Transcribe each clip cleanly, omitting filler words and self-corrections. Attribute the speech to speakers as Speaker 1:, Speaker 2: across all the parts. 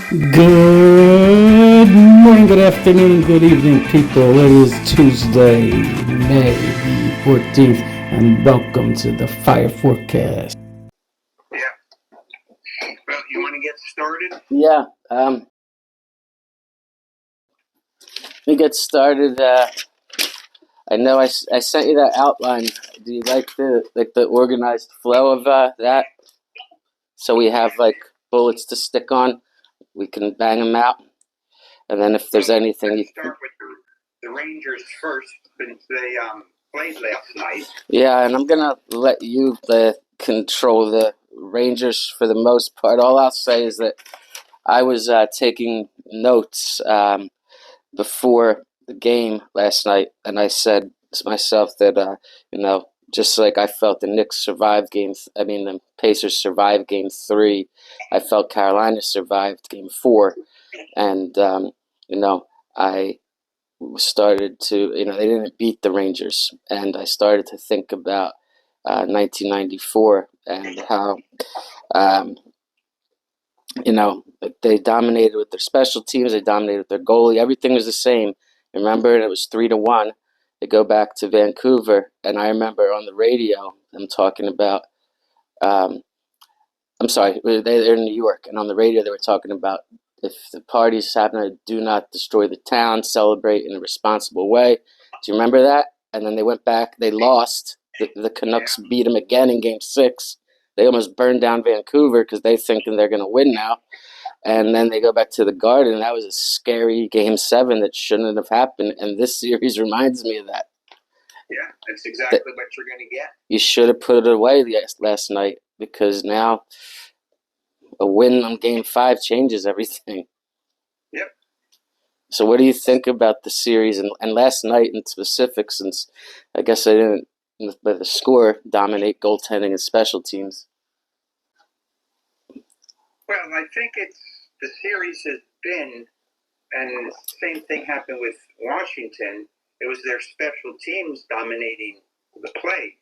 Speaker 1: Good morning, good afternoon, and good evening, people. It is Tuesday, May the 14th, and welcome to the Fire Forecast.
Speaker 2: Yeah. Well, you want to get started?
Speaker 3: Yeah. Let me get started. I know I sent you that outline. Do you like the organized flow of that? So we have like bullets to stick on. We can bang them out, and then if there's anything,
Speaker 2: Let's start with the Rangers first, since they played last night.
Speaker 3: Yeah, and I'm gonna let you control the Rangers for the most part. All I'll say is that I was taking notes before the game last night, and I said to myself that just like I felt the Knicks survived the Pacers survived Game 3. I felt Carolina survived Game 4, and I started to they didn't beat the Rangers, and I started to think about 1994 and how. Um, they dominated with their special teams. They dominated with their goalie. Everything was the same. Remember, and it was 3-1. They go back to Vancouver, and I remember on the radio them talking about. I'm sorry, they're in New York, and on the radio they were talking about if the parties happen to do not destroy the town, celebrate in a responsible way. Do you remember that? And then they went back. They lost. The Canucks beat them again in Game 6. They almost burned down Vancouver because they thinking they're going to win now. And then they go back to the Garden. That was a scary Game 7 that shouldn't have happened. And this series reminds me of that.
Speaker 2: Yeah, that's exactly what you're going to get.
Speaker 3: You should have put it away last night because now a win on Game 5 changes everything.
Speaker 2: Yep.
Speaker 3: So what do you think about the series and last night in specific, since I guess I didn't let the score dominate goaltending and special teams?
Speaker 2: Well, I think the series has been, and the same thing happened with Washington. It was their special teams dominating the play.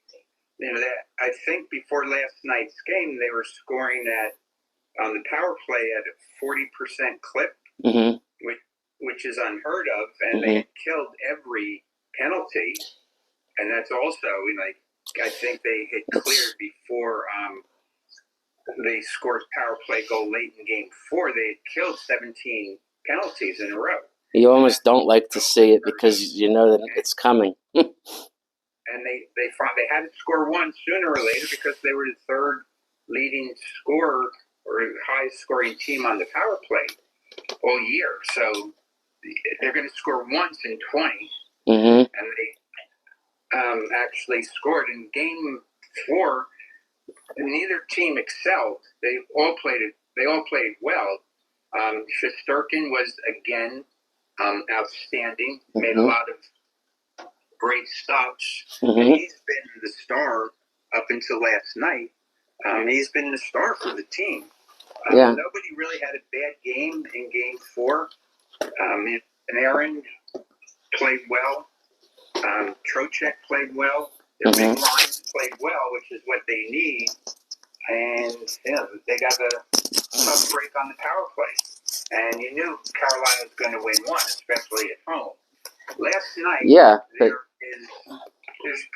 Speaker 2: I think before last night's game, they were scoring on the power play at a 40% clip,
Speaker 3: mm-hmm.
Speaker 2: which is unheard of, and they had killed every penalty. And that's also, I think they had cleared before they scored power play goal late in Game 4. They had killed 17 penalties in a row.
Speaker 3: You almost don't like to see it because you know that it's coming.
Speaker 2: And they had to score one sooner or later because they were the third leading scorer or highest scoring team on the power play all year. So they're going to score once in 20.
Speaker 3: Mm-hmm.
Speaker 2: And they actually scored in Game 4. Neither team excelled. They all played well. Shesterkin was again outstanding. Made a lot of great stops. And he's been the star up until last night. He's been the star for the team. Nobody really had a bad game in Game 4. And Aaron played well. Trocheck played well. Their big lines played well, which is what they need. And they got a tough break on the power play. And you knew Carolina was going to win one, especially at home. Last night, there's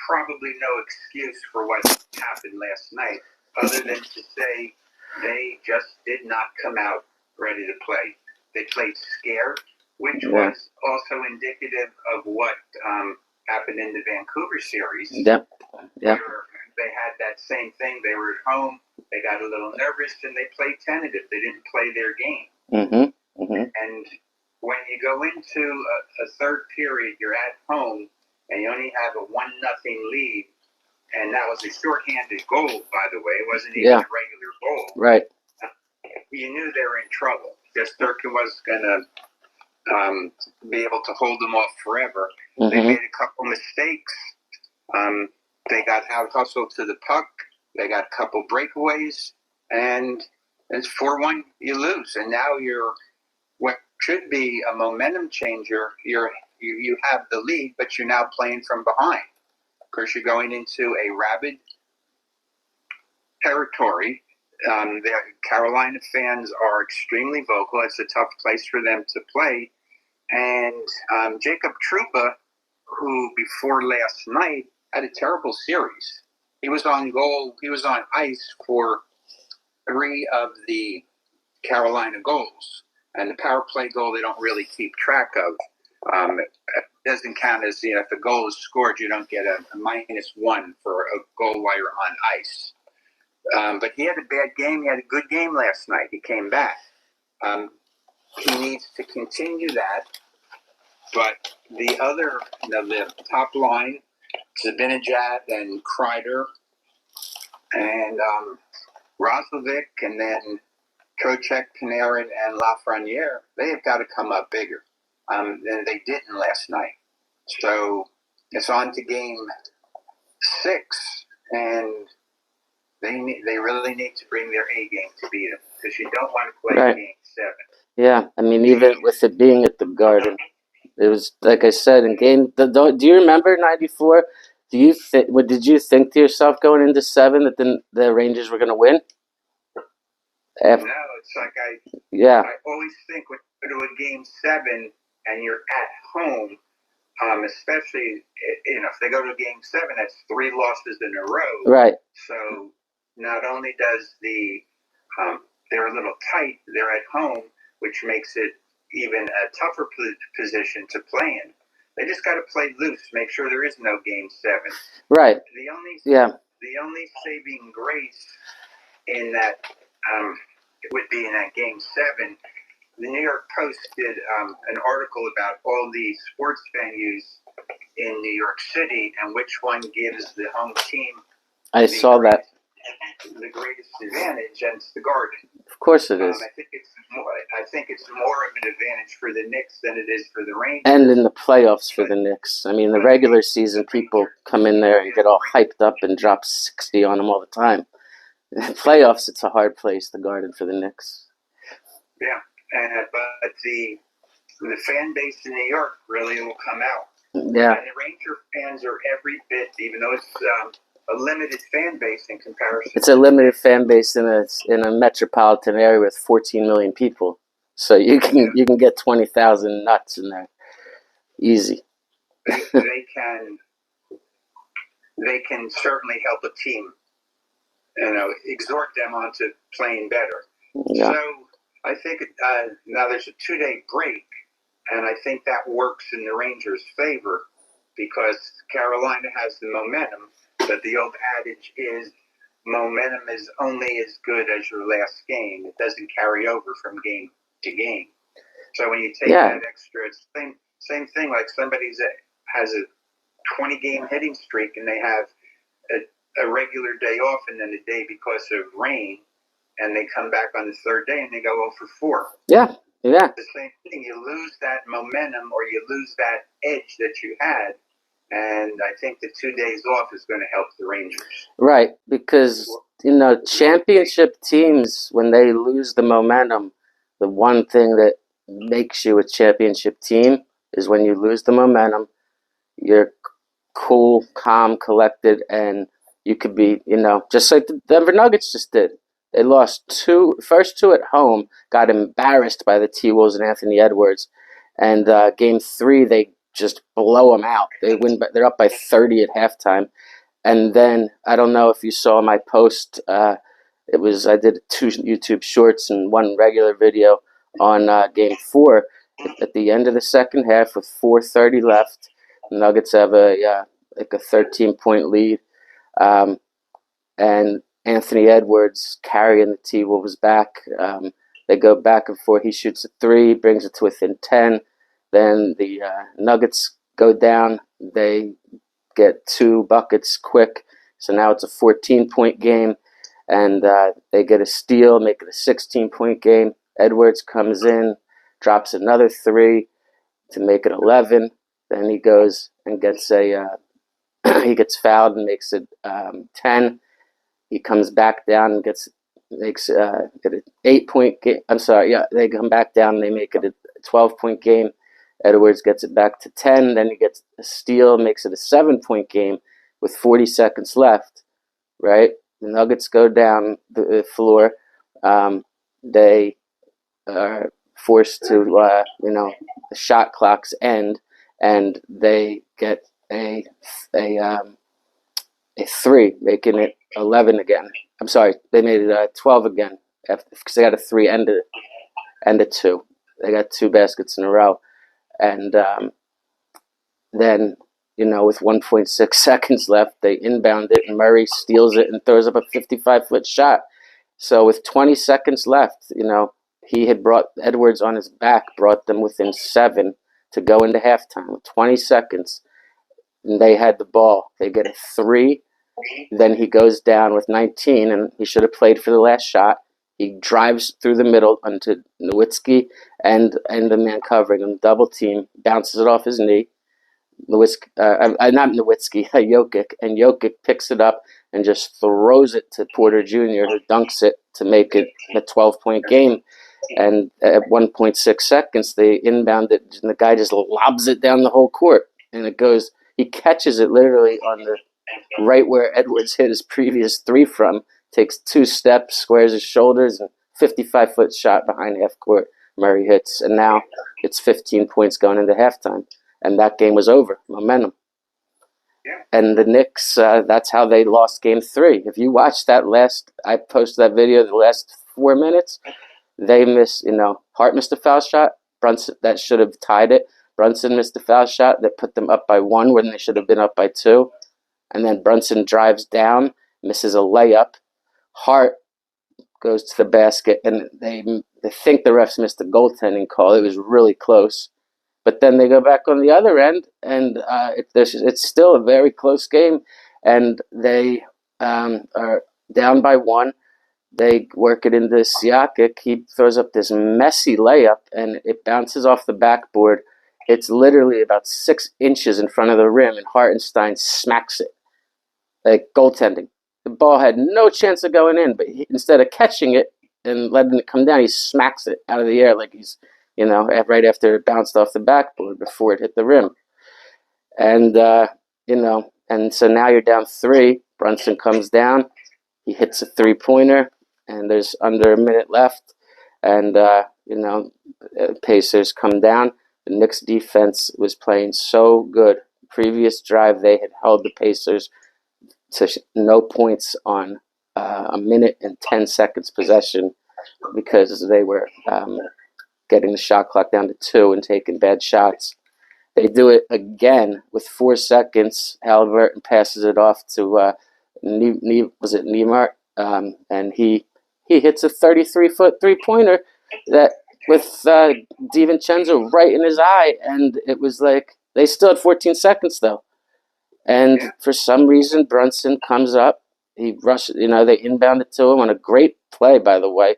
Speaker 2: probably no excuse for what happened last night, other than to say they just did not come out ready to play. They played scared, which was also indicative of what happened in the Vancouver series.
Speaker 3: Yep.
Speaker 2: They had that same thing. They were at home. They got a little nervous, and they played tentative. They didn't play their game. And when you go into a third period, you're at home, and you only have a 1-0 lead, and that was a shorthanded goal, by the way. It wasn't even a regular goal.
Speaker 3: Right.
Speaker 2: You knew they were in trouble. Shesterkin was going to be able to hold them off forever. They made a couple mistakes. They got out-hustled to the puck. They got a couple breakaways. And it's 4-1, you lose. And now you're what should be a momentum changer. You have the lead, but you're now playing from behind. Of course, you're going into a rabid territory The Carolina fans are extremely vocal. It's a tough place for them to play. And Jacob Trouba, who before last night had a terrible series. He was on goal. He was on ice for 3 of the Carolina goals. And the power play goal they don't really keep track of. It doesn't count as, if a goal is scored, you don't get a -1 for a goal while you're on ice. But he had a bad game. He had a good game last night. He came back. He needs to continue that. But the other, the top line, Zibanejad and Kreider and Roslovic, and then Kochek, Panarin, and Lafreniere, they have got to come up bigger. And they didn't last night. So it's on to game 6, and they really need to bring their A game to beat them, because you don't want to play game 7.
Speaker 3: Yeah, I mean, even with it being at the Garden, it was, like I said, in game. Do you remember '94? Did you think to yourself going into 7 that the Rangers were going to win?
Speaker 2: No, it's like
Speaker 3: I
Speaker 2: always think when you go to a game 7 and you're at home, especially if they go to a game 7, that's 3 losses in a row.
Speaker 3: Right.
Speaker 2: So not only does they're a little tight, they're at home, which makes it even a tougher position to play in. They just got to play loose, make sure there is no game 7.
Speaker 3: Right.
Speaker 2: The only saving grace in that would be in that game 7. The New York Post did an article about all the sports venues in New York City and which one gives the home team.
Speaker 3: I saw that.
Speaker 2: The greatest advantage, and it's the Garden.
Speaker 3: Of course it is.
Speaker 2: I think it's more of an advantage for the Knicks than it is for the Rangers.
Speaker 3: And in the playoffs for the Knicks. I mean, the regular season, people come in there and get all hyped up and drop 60 on them all the time. In the playoffs, it's a hard place, the Garden, for the Knicks.
Speaker 2: Yeah, but the fan base in New York really will come out.
Speaker 3: Yeah.
Speaker 2: And the Ranger fans are every bit, even though it's a limited fan base in comparison.
Speaker 3: It's a limited fan base in a metropolitan area with 14 million people. So you can get 20,000 nuts in there, easy.
Speaker 2: They can certainly help a team, exhort them onto playing better.
Speaker 3: Yeah.
Speaker 2: So I think now there's a 2-day break, and I think that works in the Rangers' favor because Carolina has the momentum. But the old adage is momentum is only as good as your last game. It doesn't carry over from game to game. So when you take that extra, it's the same thing like somebody has a 20-game hitting streak and they have a regular day off and then a day because of rain, and they come back on the 3rd day and they go 0 for 4.
Speaker 3: Yeah.
Speaker 2: The same thing. You lose that momentum or you lose that edge that you had. And I think the 2 days off is going to help the Rangers. Right,
Speaker 3: because, championship teams, when they lose the momentum, the one thing that makes you a championship team is when you lose the momentum, you're cool, calm, collected, and you could be, just like the Denver Nuggets just did. They lost first two at home, got embarrassed by the T-Wolves and Anthony Edwards, and game 3 they just blow them out. They're up by 30 at halftime. And then, I don't know if you saw my post, I did 2 YouTube shorts and 1 regular video on game 4. At the end of the second half with 4:30 left, the Nuggets have a 13-point lead. And Anthony Edwards carrying the T-Wolves back. They go back and forth. He shoots a 3, brings it to within 10. Then the Nuggets go down. They get 2 buckets quick. So now it's a 14-point game. And they get a steal, make it a 16-point game. Edwards comes in, drops another 3 to make it 11. Then he goes and gets he gets fouled and makes it 10. He comes back down and makes an 8-point game. I'm sorry, they come back down and they make it a 12-point game. Edwards gets it back to 10. Then he gets a steal, makes it a 7-point game with 40 seconds left, right? the Nuggets go down the floor. They are forced to, the shot clocks end, and they get a three, making it 11 again. I'm sorry, they made it 12 again because they got a three and a two. They got two baskets in a row, and then with 1.6 seconds left, they inbound it, and Murray steals it and throws up a 55-foot shot. So with 20 seconds left, he had brought Edwards on his back, brought them within 7 to go into halftime with 20 seconds. And they had the ball. They get a three. Then he goes down with 19, and he should have played for the last shot. He drives through the middle onto Nowitzki and the man covering him, double team, bounces it off his knee. Nowitzki, not Nowitzki, Jokic, and Jokic picks it up and just throws it to Porter Jr., who dunks it to make it a 12-point game. And at 1.6 seconds, they inbound it, and the guy just lobs it down the whole court. And it goes, he catches it literally on the right where Edwards hit his previous three from, takes 2 steps, squares his shoulders, and 55-foot shot behind half court. Murray hits, and now it's 15 points going into halftime. And that game was over. Momentum.
Speaker 2: Yeah.
Speaker 3: And the Knicks, that's how they lost game 3. If you watch that I posted that video, the last 4 minutes, they missed, Hart missed a foul shot. Brunson, that should have tied it. Brunson missed a foul shot that put them up by 1 when they should have been up by 2. And then Brunson drives down, misses a layup. Hart goes to the basket, and they think the refs missed a goaltending call. It was really close. But then they go back on the other end, and it's still a very close game, and they are down by 1. They work it into Siakam. He throws up this messy layup, and it bounces off the backboard. It's literally about 6 inches in front of the rim, and Hartenstein smacks it, like goaltending. The ball had no chance of going in, but instead of catching it and letting it come down, he smacks it out of the air like he's, right after it bounced off the backboard before it hit the rim. And, and so now you're down 3. Brunson comes down. He hits a three-pointer, and there's under a minute left. And, Pacers come down. The Knicks defense was playing so good. Previous drive, they had held the Pacers to no points on a minute and 10 seconds possession because they were getting the shot clock down to 2 and taking bad shots. They do it again with 4 seconds. Halliburton passes it off to Neymar, and he hits a 33-foot three-pointer that with DiVincenzo right in his eye, and it was like they still had 14 seconds though. And for some reason, Brunson comes up. He rushes, they inbound it to him on a great play, by the way.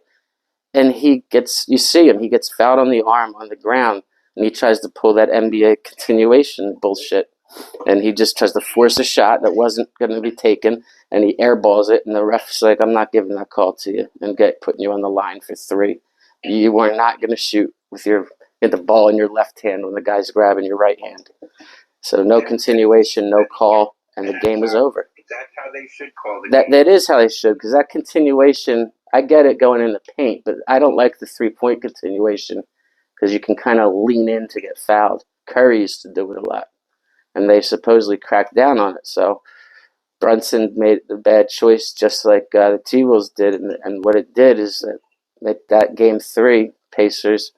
Speaker 3: And you see him, he gets fouled on the arm on the ground, and he tries to pull that NBA continuation bullshit. And he just tries to force a shot that wasn't going to be taken, and he airballs it, and the ref's like, I'm not giving that call to you and putting you on the line for 3. You are not going to shoot with the ball in your left hand when the guy's grabbing your right hand. So no continuation, no call, and the game was over.
Speaker 2: That's how they should call the game.
Speaker 3: That is how they should, because that continuation, I get it going in the paint, but I don't like the 3-point continuation because you can kind of lean in to get fouled. Curry used to do it a lot, and they supposedly cracked down on it. So Brunson made the bad choice just like the T-Wolves did, and what it did is that game 3, Pacers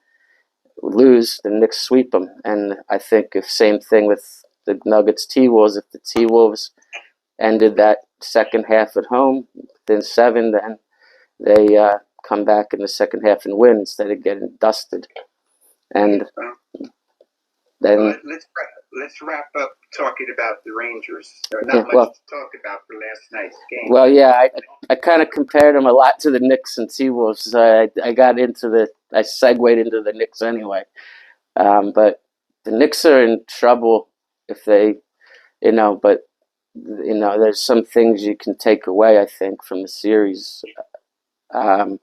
Speaker 3: lose, the Knicks sweep them. And I think if same thing with the Nuggets T-Wolves, if the T-Wolves ended that second half at home within 7, then they come back in the second half and win instead of getting dusted. And then
Speaker 2: let's wrap up talking about the Rangers. There's not much to talk about for last night's game.
Speaker 3: Well, yeah, I kind of compared them a lot to the Knicks and T-Wolves. I segued into the Knicks anyway. But the Knicks are in trouble if they, there's some things you can take away, I think, from the series. I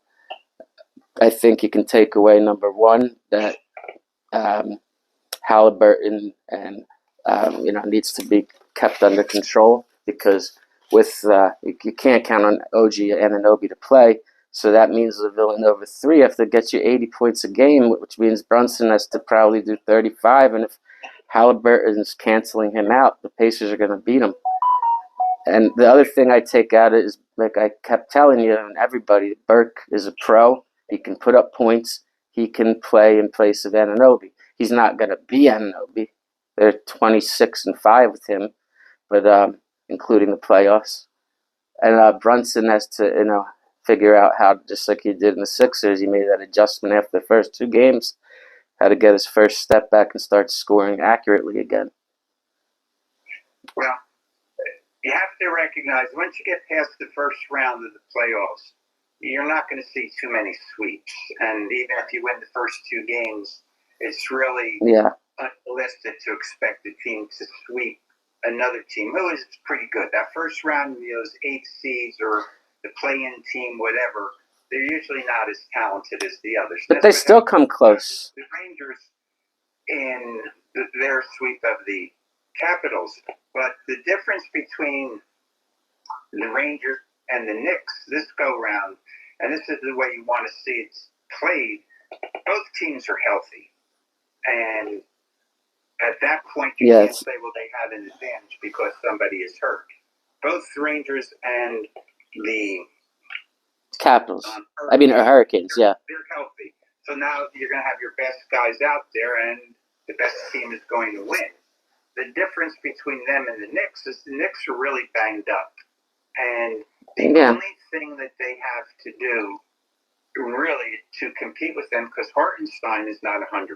Speaker 3: think you can take away, number one, that Halliburton and needs to be kept under control because with you can't count on OG Anunoby to play. So that means the Villanova 3 have to get you 80 points a game, which means Brunson has to probably do 35. And if Halliburton's canceling him out, the Pacers are going to beat him. And the other thing I take out is, like I kept telling you and everybody, Burke is a pro. He can put up points. He can play in place of Anunoby. He's not going to be Anunoby. They're 26-5 with him, but including the playoffs. And Brunson has to, figure out how, just like he did in the Sixers, he made that adjustment after the first 2 games, how to get his first step back and start scoring accurately again.
Speaker 2: Well, you have to recognize once you get past the first round of the playoffs, you're not going to see too many sweeps. And even if you win the first 2 games, it's really unrealistic to expect a team to sweep another team who is pretty good. That first round, those 8 seeds or the play-in team, whatever, they're usually not as talented as the others.
Speaker 3: But they still come close.
Speaker 2: The Rangers in their sweep of the Capitals. But the difference between the Rangers and the Knicks this go-round, and this is the way you want to see it played, both teams are healthy. And at that point, you can't say, well, they have an advantage because somebody is hurt. Both the Rangers and the
Speaker 3: Capitals. Hurricanes,
Speaker 2: they're healthy. So now you're going to have your best guys out there, and the best team is going to win. The difference between them and the Knicks is the Knicks are really banged up. And the only thing that they have to do, really, to compete with them, because Hartenstein is not 100%.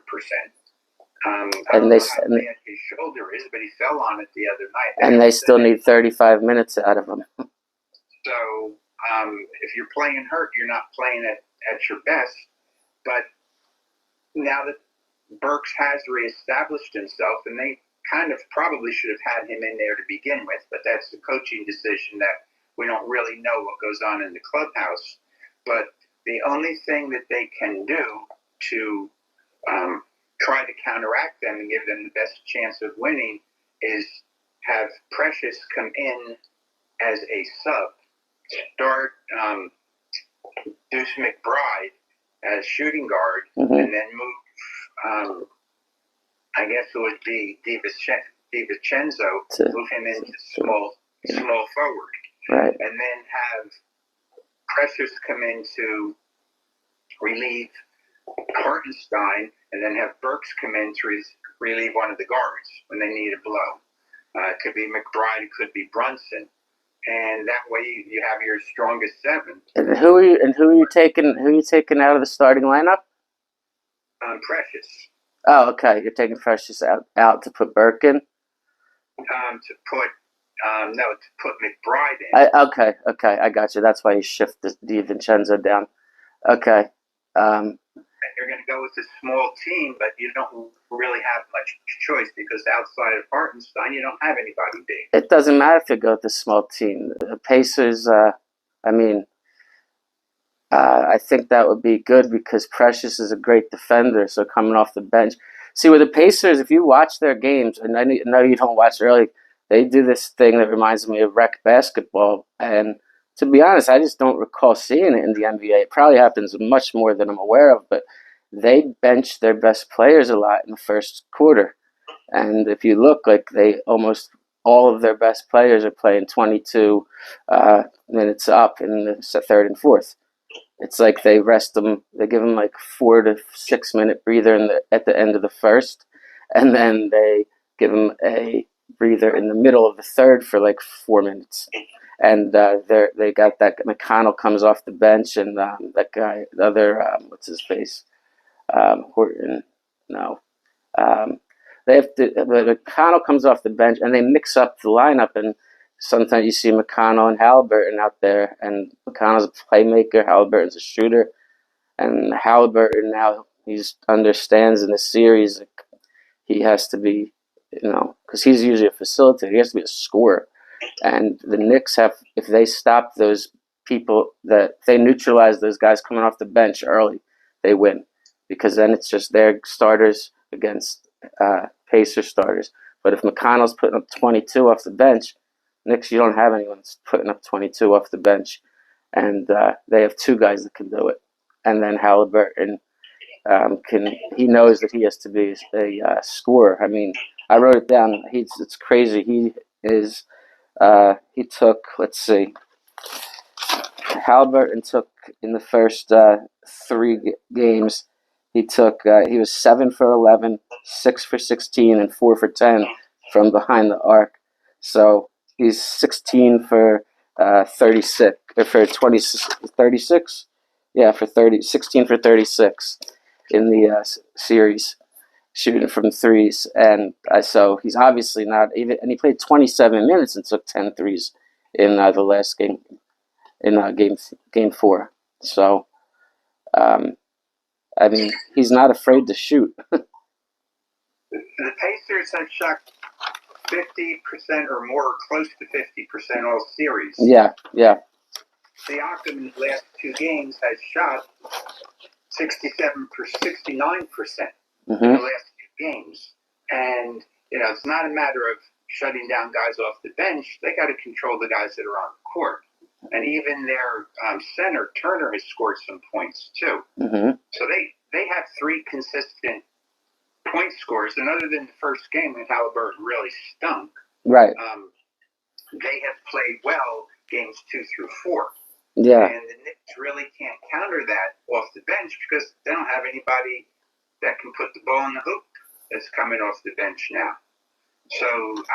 Speaker 2: I don't know how bad his shoulder is, but he fell on it the other night.
Speaker 3: And they still need 35 minutes out of him.
Speaker 2: So if you're playing hurt, you're not playing at your best. But now that Burks has reestablished himself, and they kind of probably should have had him in there to begin with, but that's a coaching decision that we don't really know what goes on in the clubhouse. But the only thing that they can do to try to counteract them and give them the best chance of winning is have Precious come in as a sub, start Deuce McBride as shooting guard, and then move, I guess it would be DiVincenzo, move him into small forward.
Speaker 3: Right.
Speaker 2: And then have Precious come in to relieve Hartenstein, and then have Burks come in to relieve one of the guards when they need a blow. It could be McBride, it could be Brunson, and that way you have your strongest 7.
Speaker 3: And who are you taking out of the starting lineup?
Speaker 2: Precious.
Speaker 3: Oh, okay. You're taking Precious out to put Burke in.
Speaker 2: To put McBride in.
Speaker 3: Okay. I got you. That's why you shift DiVincenzo down. Okay.
Speaker 2: You're going to go with a small team, but you don't really have much choice because outside of Hartenstein, you don't have anybody big.
Speaker 3: It doesn't matter if you go with a small team. The Pacers, I think that would be good because Precious is a great defender, so coming off the bench. See, with the Pacers, if you watch their games, and I know you don't watch early, they do this thing that reminds me of rec basketball, and to be honest, I just don't recall seeing it in the NBA. It probably happens much more than I'm aware of, but they bench their best players a lot in the first quarter. And if you look, like they almost all of their best players are playing 22 minutes up in the third and fourth. It's like they rest them. They give them like 4 to 6 minute breather at the end of the first, and then they give them a breather in the middle of the third for like 4 minutes. And they got that McConnell comes off the bench, and that guy, the other what's his face, Horton. No, they have to. McConnell comes off the bench, and they mix up the lineup. And sometimes you see McConnell and Halliburton out there, and McConnell's a playmaker, Halliburton's a shooter, and Halliburton now he understands in the series he has to be, because he's usually a facilitator. He has to be a scorer. And the Knicks have, if they stop those people, if they neutralize those guys coming off the bench early, they win. Because then it's just their starters against Pacer starters. But if McConnell's putting up 22 off the bench, Knicks, you don't have anyone that's putting up 22 off the bench, and they have two guys that can do it. And then Halliburton he knows that he has to be a scorer. I mean, I wrote it down. It's crazy. He took, let's see, Halliburton took in the first three games. He was 7 for 11, 6 for 16, and 4 for 10 from behind the arc. So he's 16 for 36 for 20 36. Yeah, for 16 for 36 in the series, shooting from threes, and so he's obviously not even. And he played 27 minutes and took 10 threes in the last game, in game 4. So, I mean, he's not afraid to shoot.
Speaker 2: The Pacers have shot 50% or more, close to 50% all series.
Speaker 3: Yeah.
Speaker 2: Siakam in the last 2 games has shot 69% in the last 2 games. And, it's not a matter of shutting down guys off the bench. They got to control the guys that are on the court. And even their center, Turner, has scored some points, too. So they have 3 consistent point scorers. And other than the first game when Halliburton really stunk,
Speaker 3: right?
Speaker 2: They have played well games 2 through 4.
Speaker 3: Yeah.
Speaker 2: And the Knicks really can't counter that off the bench because they don't have anybody that can put the ball in the hoop that's coming off the bench now. So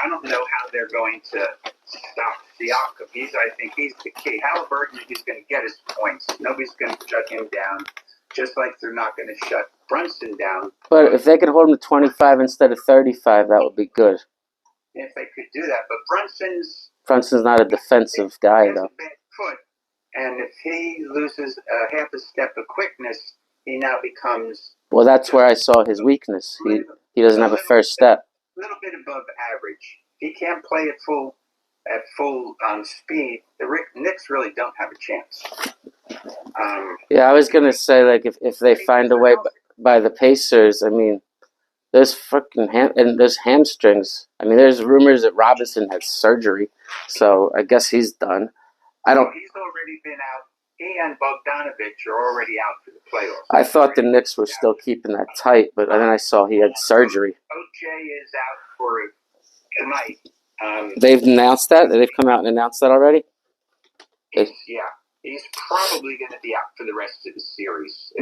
Speaker 2: I don't know how they're going to stop Siakam. I think he's the key. Halliburton is going to get his points. Nobody's going to shut him down, just like they're not going to shut Brunson down.
Speaker 3: But if they could hold him to 25 instead of 35, that would be good.
Speaker 2: If they could do that. But Brunson's
Speaker 3: not a defensive guy, though.
Speaker 2: A bad foot. And if he loses half a step of quickness, he now becomes...
Speaker 3: Well, that's where I saw his weakness. He doesn't have a first step.
Speaker 2: A little bit above average. He can't play at full speed. The Knicks really don't have a chance.
Speaker 3: Yeah, I was going to say, like, if they find a way by the Pacers, I mean, there's there's hamstrings. I mean, there's rumors that Robinson had surgery, so I guess he's done.
Speaker 2: He's already been out. He and Bogdanovich are already out for the playoffs.
Speaker 3: I thought the Knicks were still keeping that tight, but then I saw he had surgery.
Speaker 2: OJ is out for tonight.
Speaker 3: They've announced that? They've come out and announced that already?
Speaker 2: He's probably going to be out for the rest of the series.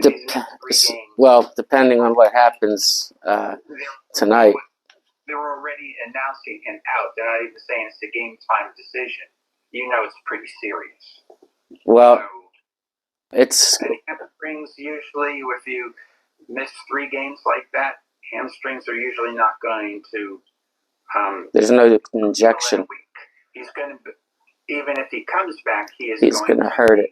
Speaker 3: Well, depending on what happens tonight.
Speaker 2: They're already announcing him out. They're not even saying it's a game-time decision. It's pretty serious.
Speaker 3: Well, it's...
Speaker 2: And hamstrings, usually, if you miss 3 games like that, hamstrings are usually not going to...
Speaker 3: there's no injection.
Speaker 2: He's going to... Even if he comes back, he's
Speaker 3: going to hurt it.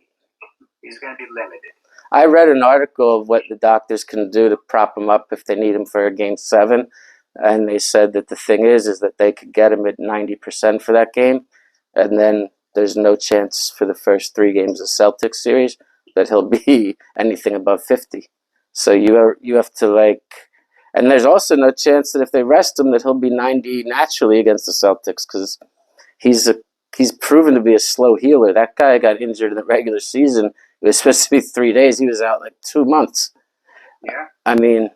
Speaker 2: He's going to be limited.
Speaker 3: I read an article of what the doctors can do to prop him up if they need him for a Game 7, and they said that the thing is that they could get him at 90% for that game, and then there's no chance for the first 3 games of Celtics series that he'll be anything above 50. So you have to and there's also no chance that if they rest him that he'll be 90 naturally against the Celtics because he's proven to be a slow healer. That guy got injured in the regular season. It was supposed to be 3 days. He was out 2 months.
Speaker 2: Yeah.
Speaker 3: I mean,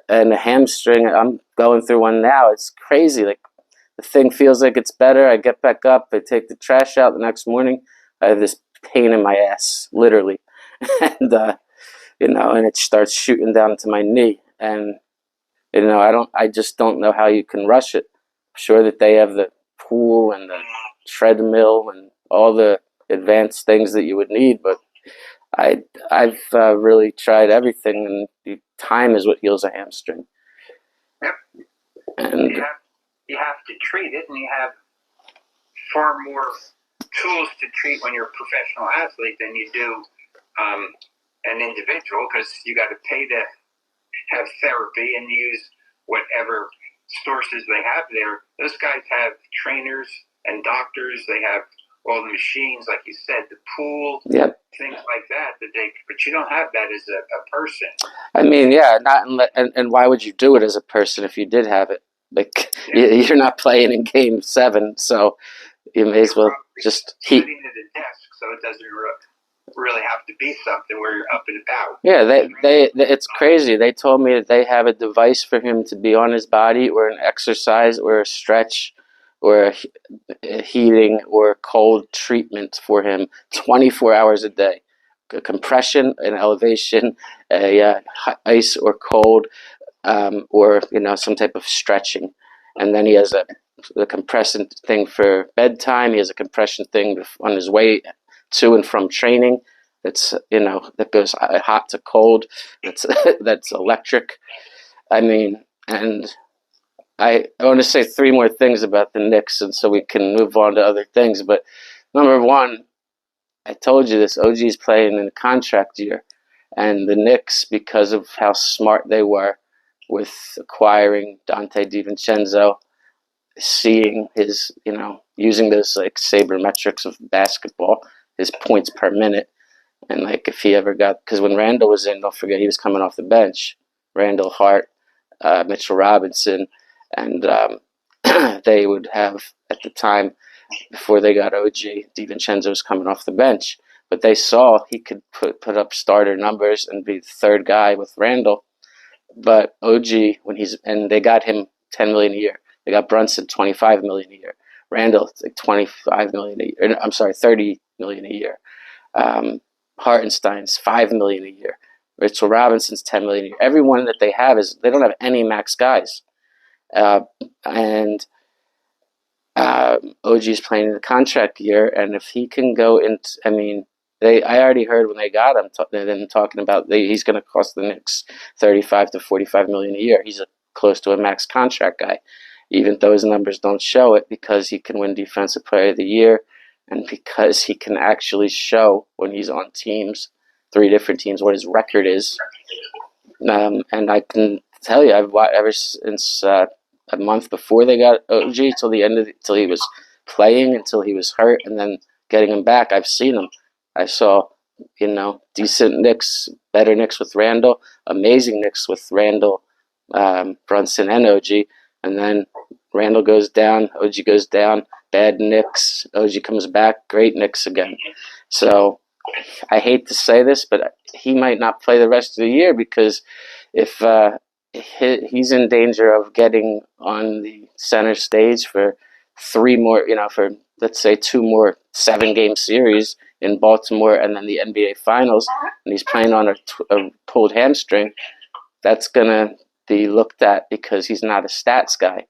Speaker 3: and a hamstring. I'm going through one now. It's crazy. The thing feels like it's better. I get back up. I take the trash out the next morning. I have this pain in my ass, literally, and and it starts shooting down to my knee. And I just don't know how you can rush it. I'm sure that they have the pool and the treadmill and all the advanced things that you would need, but I've really tried everything, and time is what heals a hamstring.
Speaker 2: Yep.
Speaker 3: And
Speaker 2: you have to treat it, and you have far more tools to treat when you're a professional athlete than you do an individual, because you got to pay to have therapy and use whatever sources they have there. Those guys have trainers and doctors. They have all the machines, like you said, the pool,
Speaker 3: yep,
Speaker 2: things like that. But you don't have that as a person.
Speaker 3: I mean, yeah, and why would you do it as a person if you did have it? You're not playing in Game 7, so You may as well just heat.
Speaker 2: Sitting at a desk, so it doesn't really have to be something where you're up and about.
Speaker 3: Yeah, it's crazy. They told me that they have a device for him to be on his body, or an exercise, or a stretch, or a heating or cold treatment for him 24 hours a day. A compression, an elevation, a ice or cold, or some type of stretching. And then he has a compression thing for bedtime. He has a compression thing on his way to and from training. That's that goes hot to cold. That's that's electric. I mean, and I want to say three more things about the Knicks, and so we can move on to other things. But number one, I told you this. OG's playing in a contract year, and the Knicks, because of how smart they were with acquiring Dante DiVincenzo, seeing his, using those like sabermetrics of basketball, his points per minute. And like if he ever got, because when Randall was in, don't forget he was coming off the bench. Randall Hart, Mitchell Robinson, and they would have at the time before they got OG, DiVincenzo was coming off the bench, but they saw he could put up starter numbers and be the third guy with Randall. But OG, and they got him $10 million a year. They got Brunson $25 million a year. Randall like $25 million a year. I'm sorry, $30 million a year. Hartenstein's $5 million a year. Mitchell Robinson's $10 million a year. Everyone that they have they don't have any max guys, and OG's playing in the contract year, and if he can go into, I already heard when they got him, them talking about he's going to cost the Knicks $35 to $45 million a year. He's close to a max contract guy, even though his numbers don't show it, because he can win Defensive Player of the Year, and because he can actually show when he's on teams, 3 different teams, what his record is. And I can tell you, ever since a month before they got OG till the end till he was playing, until he was hurt, and then getting him back, I've seen him. I saw, decent Knicks, better Knicks with Randall, amazing Knicks with Randall, Brunson, and OG, and then Randall goes down, OG goes down, bad Knicks, OG comes back, great Knicks again. So I hate to say this, but he might not play the rest of the year, because if he's in danger of getting on the center stage for 3 more, for let's say 2 more 7-game series in Baltimore, and then the NBA Finals, and he's playing on a pulled hamstring, that's going to be looked at because he's not a stats guy.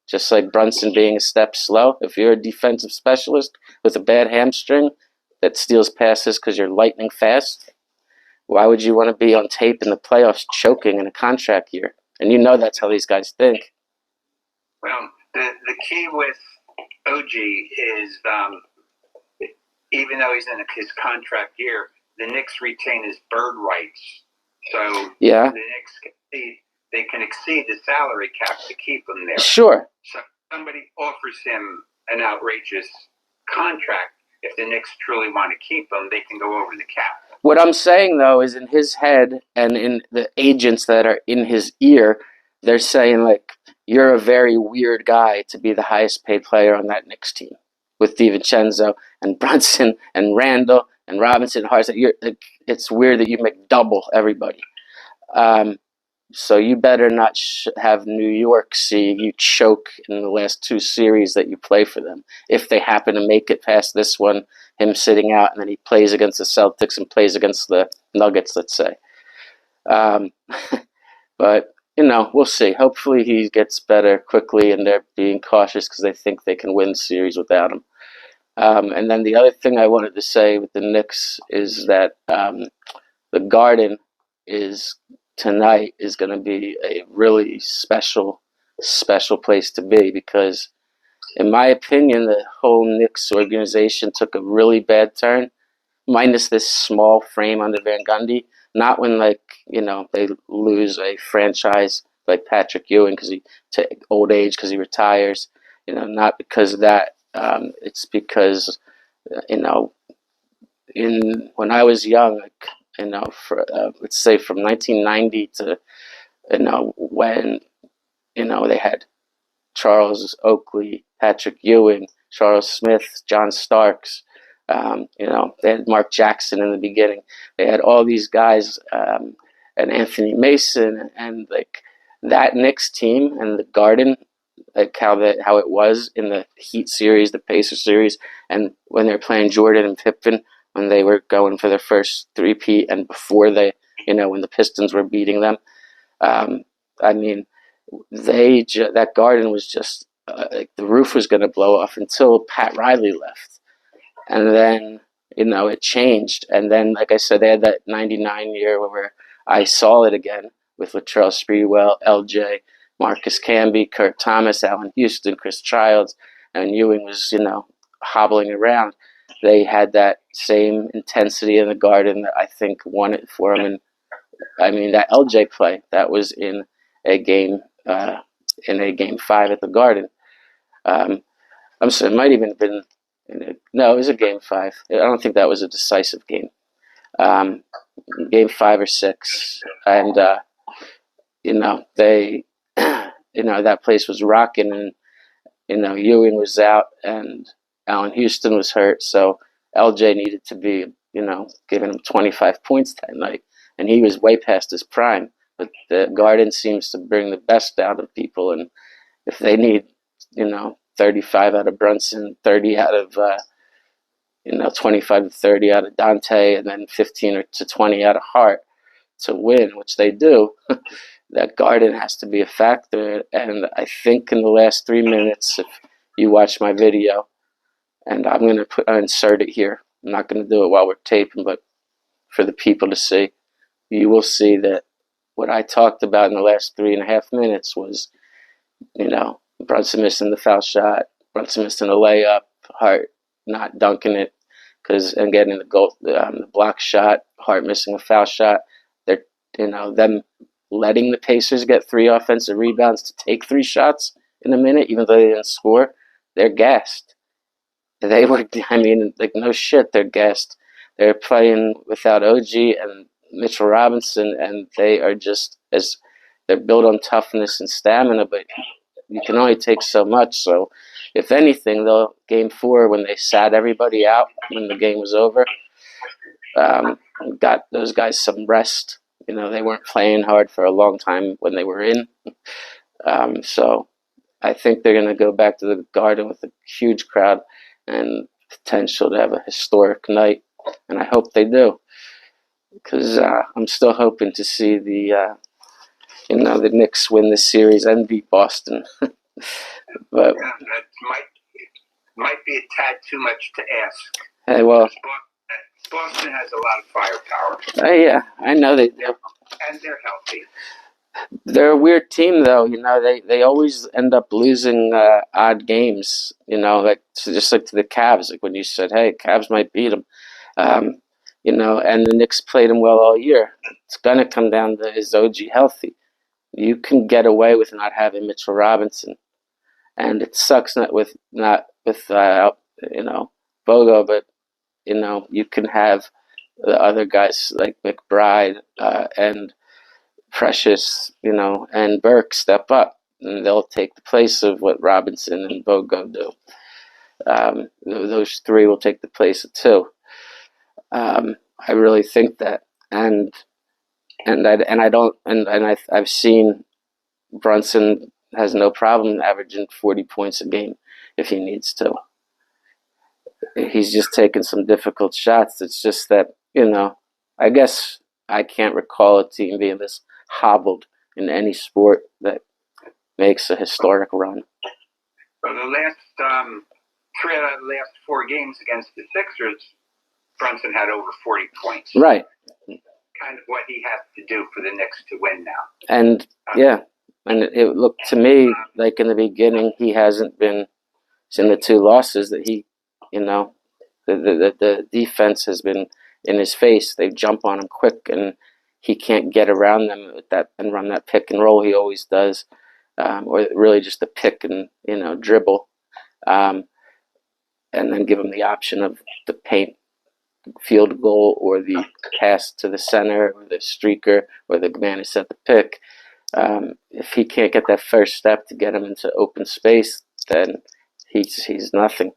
Speaker 3: Just like Brunson being a step slow, if you're a defensive specialist with a bad hamstring that steals passes because you're lightning fast, why would you want to be on tape in the playoffs choking in a contract year? And that's how these guys think.
Speaker 2: Well, the key with OG is even though he's in his contract year, the Knicks retain his bird rights. So
Speaker 3: yeah,
Speaker 2: the Knicks they can exceed the salary cap to keep him there.
Speaker 3: Sure.
Speaker 2: So if somebody offers him an outrageous contract, if the Knicks truly want to keep him, they can go over the cap.
Speaker 3: What I'm saying, though, is in his head and in the agents that are in his ear, they're saying, like, you're a very weird guy to be the highest paid player on that Knicks team with DiVincenzo and Brunson and Randall and Robinson and Hart. It's weird that you make double everybody. So you better not have New York see you choke in the last 2 series that you play for them. If they happen to make it past this one, him sitting out, and then he plays against the Celtics and plays against the Nuggets, let's say. But, we'll see. Hopefully he gets better quickly, and they're being cautious because they think they can win the series without him. And then the other thing I wanted to say with the Knicks is that the Garden tonight is going to be a really special place to be, because in my opinion, the whole Knicks organization took a really bad turn, minus this small frame under Van Gundy. Not when, they lose a franchise like Patrick Ewing because old age, because he retires. Not because of that. It's because, when I was young, let's say from 1990 to, when, they had Charles Oakley, Patrick Ewing, Charles Smith, John Starks. They had Mark Jackson in the beginning. They had all these guys, and Anthony Mason, and like that Knicks team and the Garden, like how it was in the Heat series, the Pacers series, and when they were playing Jordan and Pippen, when they were going for their first three-peat, and before when the Pistons were beating them. I mean, that Garden was just like the roof was going to blow off until Pat Riley left, and then it changed. And then, like I said, they had that '99 year where I saw it again with Latrell Sprewell, LJ, Marcus Camby, Kurt Thomas, Allen Houston, Chris Childs, and Ewing was hobbling around. They had that same intensity in the Garden that I think won it for them. And I mean, that LJ play that was in a game 5 at the Garden. I'm sorry, it might even have been. No, it was a game 5. I don't think that was a decisive game. Game 5 or 6, and they, that place was rocking, and Ewing was out, and Allen Houston was hurt, so LJ needed to be giving him 25 points that night, and he was way past his prime. But the Garden seems to bring the best out of people, and if they need 35 out of Brunson, 30 out of 25 to 30 out of Dante, and then 15 to 20 out of Hart to win, which they do. That Garden has to be a factor. And I think in the last 3 minutes, if you watch my video, and I'm going to insert it here. I'm not going to do it while we're taping, but for the people to see, you will see that what I talked about in the last 3.5 minutes was, Brunson missing the foul shot, Brunson missing a layup, Hart not dunking it, and getting the goal, the block shot, Hart missing a foul shot. They're, them letting the Pacers get 3 offensive rebounds to take 3 shots in a minute, even though they didn't score. They're gassed. They were, no shit, they're gassed. They're playing without OG and Mitchell Robinson, and they are they're built on toughness and stamina, but you can only take so much. So, if anything, though, game 4, when they sat everybody out when the game was over, got those guys some rest. They weren't playing hard for a long time when they were in. So I think they're going to go back to the Garden with a huge crowd and potential to have a historic night. And I hope they do, because I'm still hoping to see the Knicks win this series and beat Boston. But
Speaker 2: that might be a tad too much to ask.
Speaker 3: Hey, well,
Speaker 2: Boston has a lot of firepower.
Speaker 3: Yeah, I know they do.
Speaker 2: And they're healthy.
Speaker 3: They're a weird team, though. They always end up losing odd games. Just like to the Cavs. Like when you said, "Hey, Cavs might beat them," and the Knicks played them well all year. It's gonna come down to, is OG healthy? You can get away with not having Mitchell Robinson, and it sucks not with Bogo, but you can have the other guys like McBride and Precious, and Burke step up, and they'll take the place of what Robinson and Bogo do. Those 3 will take the place of 2. I really think that, I've seen Brunson has no problem averaging 40 points a game if he needs to. He's just taking some difficult shots. It's just that, I guess I can't recall a team being this hobbled in any sport that makes a historic run.
Speaker 2: For the last 3 out of the last 4 games against the Sixers, Brunson had over 40 points.
Speaker 3: Right.
Speaker 2: Kind of what he has to do for the Knicks to win now.
Speaker 3: And and it looked to me like in the beginning he hasn't been. In the 2 losses that he, the defense has been in his face. They jump on him quick, and he can't get around them with that and run that pick and roll he always does, or really just a pick and dribble, and then give him the option of the paint field goal or the pass to the center or the streaker or the man who set the pick. If he can't get that first step to get him into open space, then he's nothing.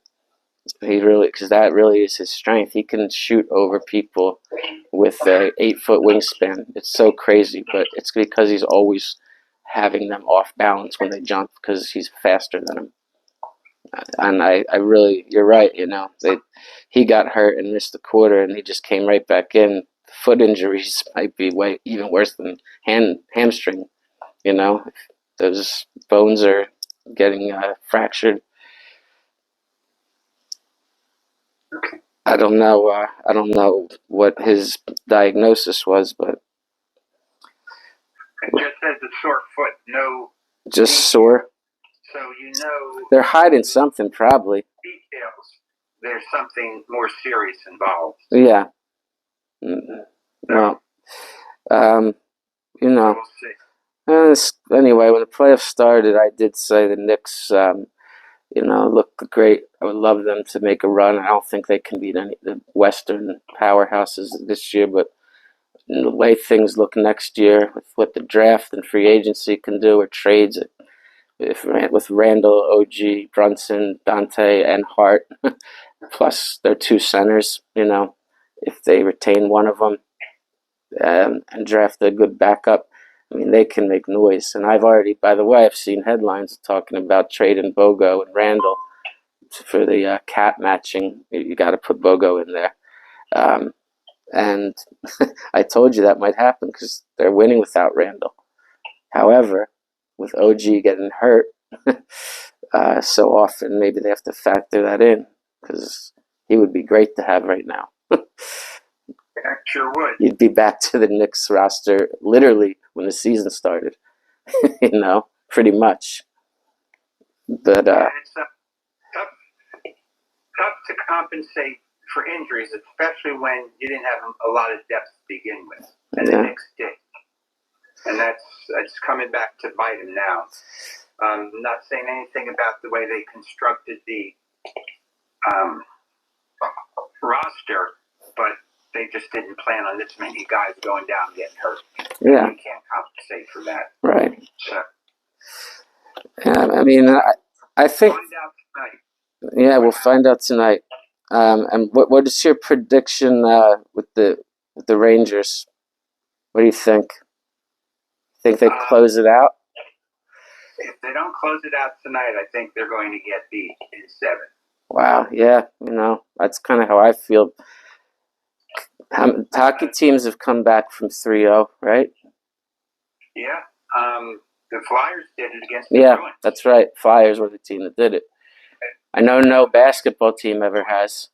Speaker 3: He really, because that really is his strength. He can shoot over people with a 8-foot wingspan. It's so crazy, but it's because he's always having them off balance when they jump because he's faster than them. And I really, you're right. He got hurt and missed the quarter, and he just came right back in. Foot injuries might be way even worse than hamstring. Those bones are getting fractured. I don't know. I don't know what his diagnosis was, but
Speaker 2: it just says a sore foot, no.
Speaker 3: Just sore.
Speaker 2: So
Speaker 3: they're hiding something, probably.
Speaker 2: Details. There's something more serious involved.
Speaker 3: Yeah. Well,
Speaker 2: We'll see.
Speaker 3: Anyway, when the playoffs started, I did say the Knicks, look great. I would love them to make a run. I don't think they can beat any of the Western powerhouses this year, but the way things look next year, with what the draft and free agency can do, or trades with Randall, OG, Brunson, Dante, and Hart, plus their 2 centers, if they retain one of them and draft a good backup, I mean, they can make noise. And by the way, I've seen headlines talking about trading Bogo and Randall for the cap matching. You got to put Bogo in there. And I told you that might happen because they're winning without Randall. However, with OG getting hurt so often, maybe they have to factor that in because he would be great to have right now.
Speaker 2: I sure would.
Speaker 3: You'd be back to the Knicks roster literally when the season started, pretty much. But
Speaker 2: it's tough to compensate for injuries, especially when you didn't have a lot of depth to begin with, and the Knicks did. And that's coming back to bite him now. Not saying anything about the way they constructed the roster, but they just didn't plan on this many guys going down and getting hurt.
Speaker 3: Yeah.
Speaker 2: You can't compensate for that.
Speaker 3: Right.
Speaker 2: So.
Speaker 3: I mean, I think.
Speaker 2: Find out tonight.
Speaker 3: Yeah, we'll find out tonight. And what is your prediction with the Rangers? What do you think? Think they close it out?
Speaker 2: If they don't close it out tonight, I think they're going to get beat in 7.
Speaker 3: Wow. Yeah. That's kind of how I feel. Hockey teams have come back from 3-0, right?
Speaker 2: Yeah. The Flyers did it against the Bruins.
Speaker 3: That's right. Flyers were the team that did it. I know no basketball team ever has,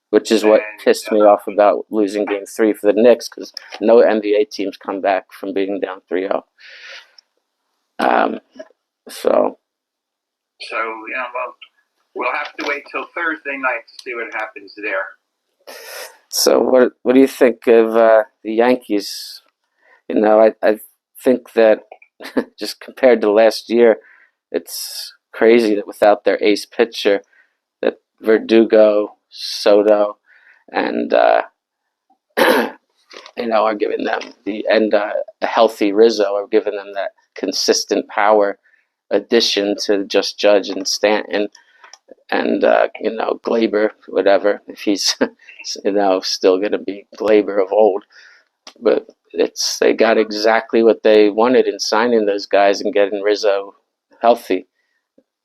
Speaker 3: which is what pissed me off about losing Game 3 for the Knicks, because no NBA teams come back from being down 3-0. So,
Speaker 2: we'll have to wait till Thursday night to see what happens there.
Speaker 3: So what do you think of the Yankees? I think that just compared to last year, it's crazy that without their ace pitcher, that Verdugo, Soto, and are giving them a healthy Rizzo are giving them that consistent power addition to just Judge and Stanton and Glaber, whatever, if he's still going to be Glaber of old. But they got exactly what they wanted in signing those guys and getting Rizzo healthy.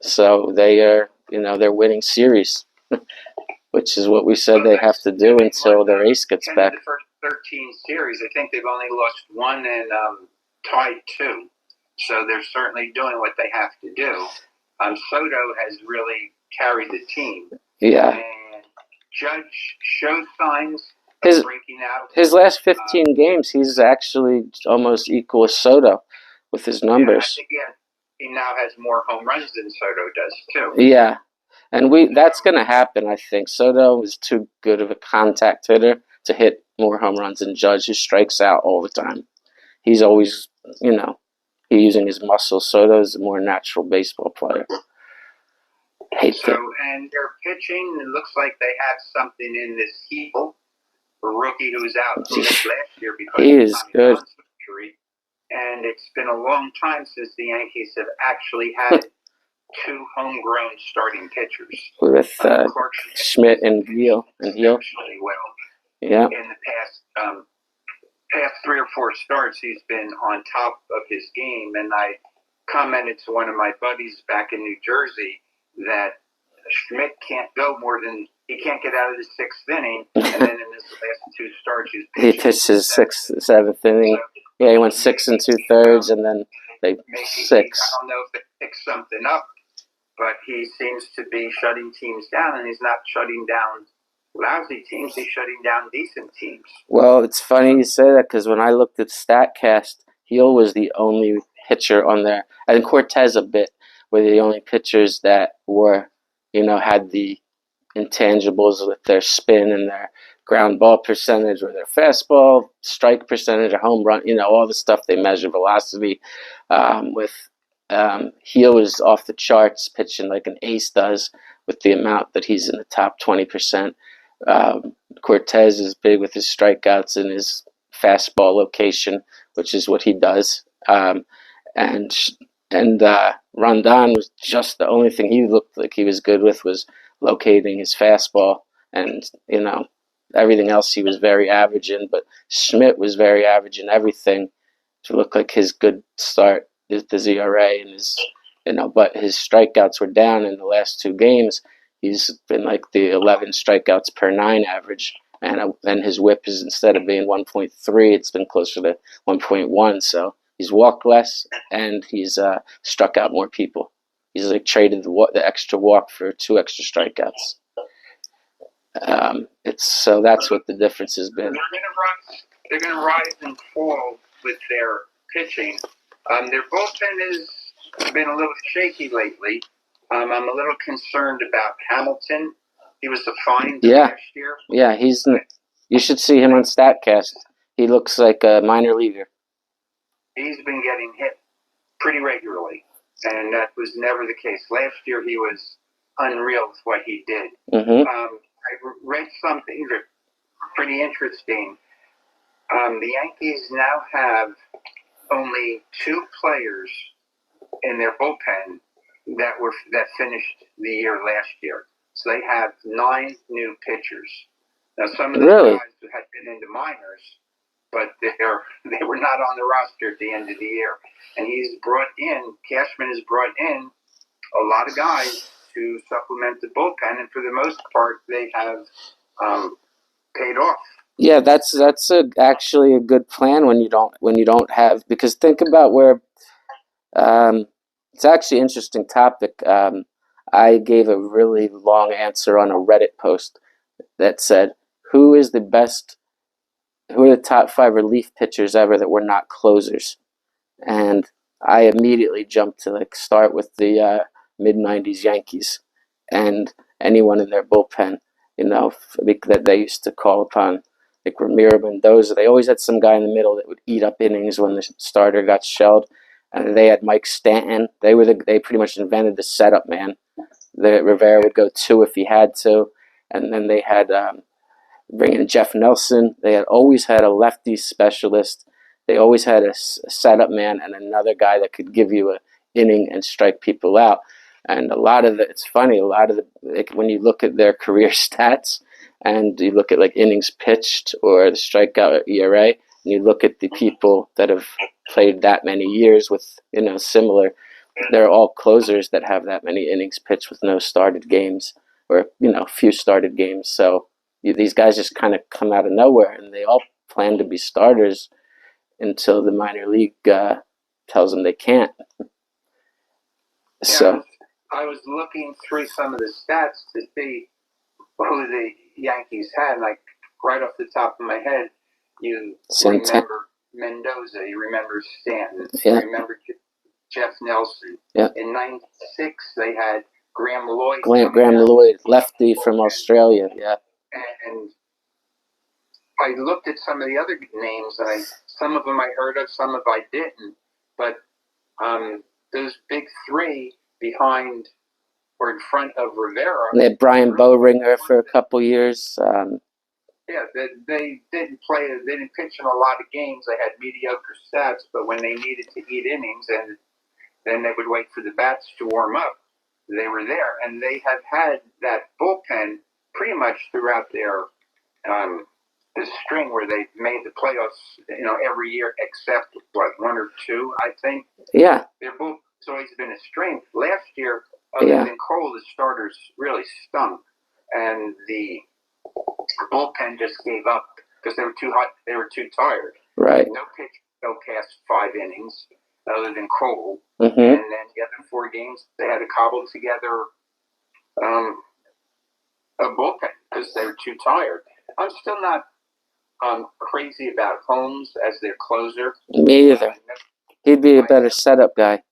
Speaker 3: So they are, they're winning series, which is what we said they have to do until their ace gets back.
Speaker 2: The first 13 series, I think they've only lost 1 and tied 2. So they're certainly doing what they have to do. Soto has really carried the team.
Speaker 3: Yeah.
Speaker 2: And Judge shows signs of breaking out.
Speaker 3: His last 15 games, he's actually almost equal as Soto with his numbers.
Speaker 2: Yeah, I think he now has more home runs than Soto does, too.
Speaker 3: Yeah. And that's going to happen, I think. Soto is too good of a contact hitter to hit more home runs than Judge, who strikes out all the time. He's always, he's using his muscles. Soto's a more natural baseball player.
Speaker 2: And their pitching, it looks like they have something in this Heaple, a rookie who was out last year because of
Speaker 3: good.
Speaker 2: Surgery. And it's been a long time since the Yankees have actually had two homegrown starting pitchers.
Speaker 3: With
Speaker 2: Clark
Speaker 3: Schmidt and Giel.
Speaker 2: Exceptionally well.
Speaker 3: Yeah.
Speaker 2: In the past 3 or 4 starts, he's been on top of his game, and I commented to one of my buddies back in New Jersey that Schmidt can't go more than he can't get out of the 6th inning, and then in his last 2 starts,
Speaker 3: he pitched his 7th inning. Yeah, he went 6 2/3, and then they 6.
Speaker 2: I don't know if they picked something up, but he seems to be shutting teams down, and he's not shutting down lousy teams. He's shutting down decent teams.
Speaker 3: Well, it's funny you say that because when I looked at StatCast, Heel was the only pitcher on there, and Cortez a bit, were the only pitchers that were, had the intangibles with their spin and their ground ball percentage or their fastball strike percentage or home run, all the stuff they measure velocity with. Heel is off the charts, pitching like an ace does with the amount that he's in the top 20%. Cortez is big with his strikeouts and his fastball location, which is what he does. And Rondon was just the only thing he looked like he was good with was locating his fastball, and everything else he was very average in. But Schmidt was very average in everything to look like his good start is the ZRA and his but his strikeouts were down in the last 2 games. He's been like the 11 strikeouts per 9 average, and then his WHIP is instead of being 1.3, it's been closer to 1.1. So he's walked less and he's struck out more people. He's like traded the extra walk for 2 extra strikeouts. So that's what the difference has been.
Speaker 2: They're going to rise and fall with their pitching. Their bullpen has been a little shaky lately. I'm a little concerned about Hamilton. He was a find last year.
Speaker 3: Yeah, you should see him on StatCast. He looks like a minor leaguer.
Speaker 2: He's been getting hit pretty regularly, and that was never the case. Last year he was unreal with what he did.
Speaker 3: Mm-hmm.
Speaker 2: I read something pretty interesting. The Yankees now have only 2 players in their bullpen that finished the year last year. So they have 9 new pitchers. Now some of the guys had been in the minors, but they were not on the roster at the end of the year. And Cashman has brought in a lot of guys to supplement the bullpen, and for the most part, they have paid off.
Speaker 3: Yeah, that's actually a good plan when you don't have, because think about where. It's actually an interesting topic. I gave a really long answer on a Reddit post that said, who are the top 5 relief pitchers ever that were not closers? And I immediately jumped to start with the mid-90s Yankees and anyone in their bullpen, that they used to call upon, like Ramiro Mendoza. They always had some guy in the middle that would eat up innings when the starter got shelled. And they had Mike Stanton. They pretty much invented the setup man. Rivera would go 2 if he had to, and then they had bring in Jeff Nelson. They had always had a lefty specialist. They always had a setup man and another guy that could give you an inning and strike people out. And it's funny. When you look at their career stats and you look at innings pitched or the strikeout ERA, and you look at the people that have played that many years with similar, they're all closers that have that many innings pitched with no started games or few started games. So these guys just kind of come out of nowhere, and they all plan to be starters until the minor league tells them they can't. So
Speaker 2: I was looking through some of the stats to see who the Yankees had. Right off the top of my head, you remember Mendoza, you remember Stanton, you remember Jeff Nelson.
Speaker 3: Yeah.
Speaker 2: In '96, they had Graham Lloyd.
Speaker 3: Graham Lloyd, lefty from Australia. Yeah.
Speaker 2: And I looked at some of the other names, and some of them I heard of, some of I didn't. But those big 3 behind or in front of Rivera.
Speaker 3: They had Brian Bowringer for a couple years.
Speaker 2: Yeah, they didn't play. They didn't pitch in a lot of games. They had mediocre stats, but when they needed to eat innings, and then they would wait for the bats to warm up, they were there, and they have had that bullpen pretty much throughout their this string where they made the playoffs, every year except one or two, I think.
Speaker 3: Yeah.
Speaker 2: Their bullpen's always been a strength. Last year, other than Cole, the starters really stunk, and the bullpen just gave up because they were too hot. They were too tired.
Speaker 3: Right.
Speaker 2: No pitch go past 5 innings, other than Cole,
Speaker 3: Mm-hmm.
Speaker 2: and then the other 4 games they had to cobble together a bullpen because they were too tired. I'm still not crazy about Holmes as their closer.
Speaker 3: Me either. He'd be a better setup guy.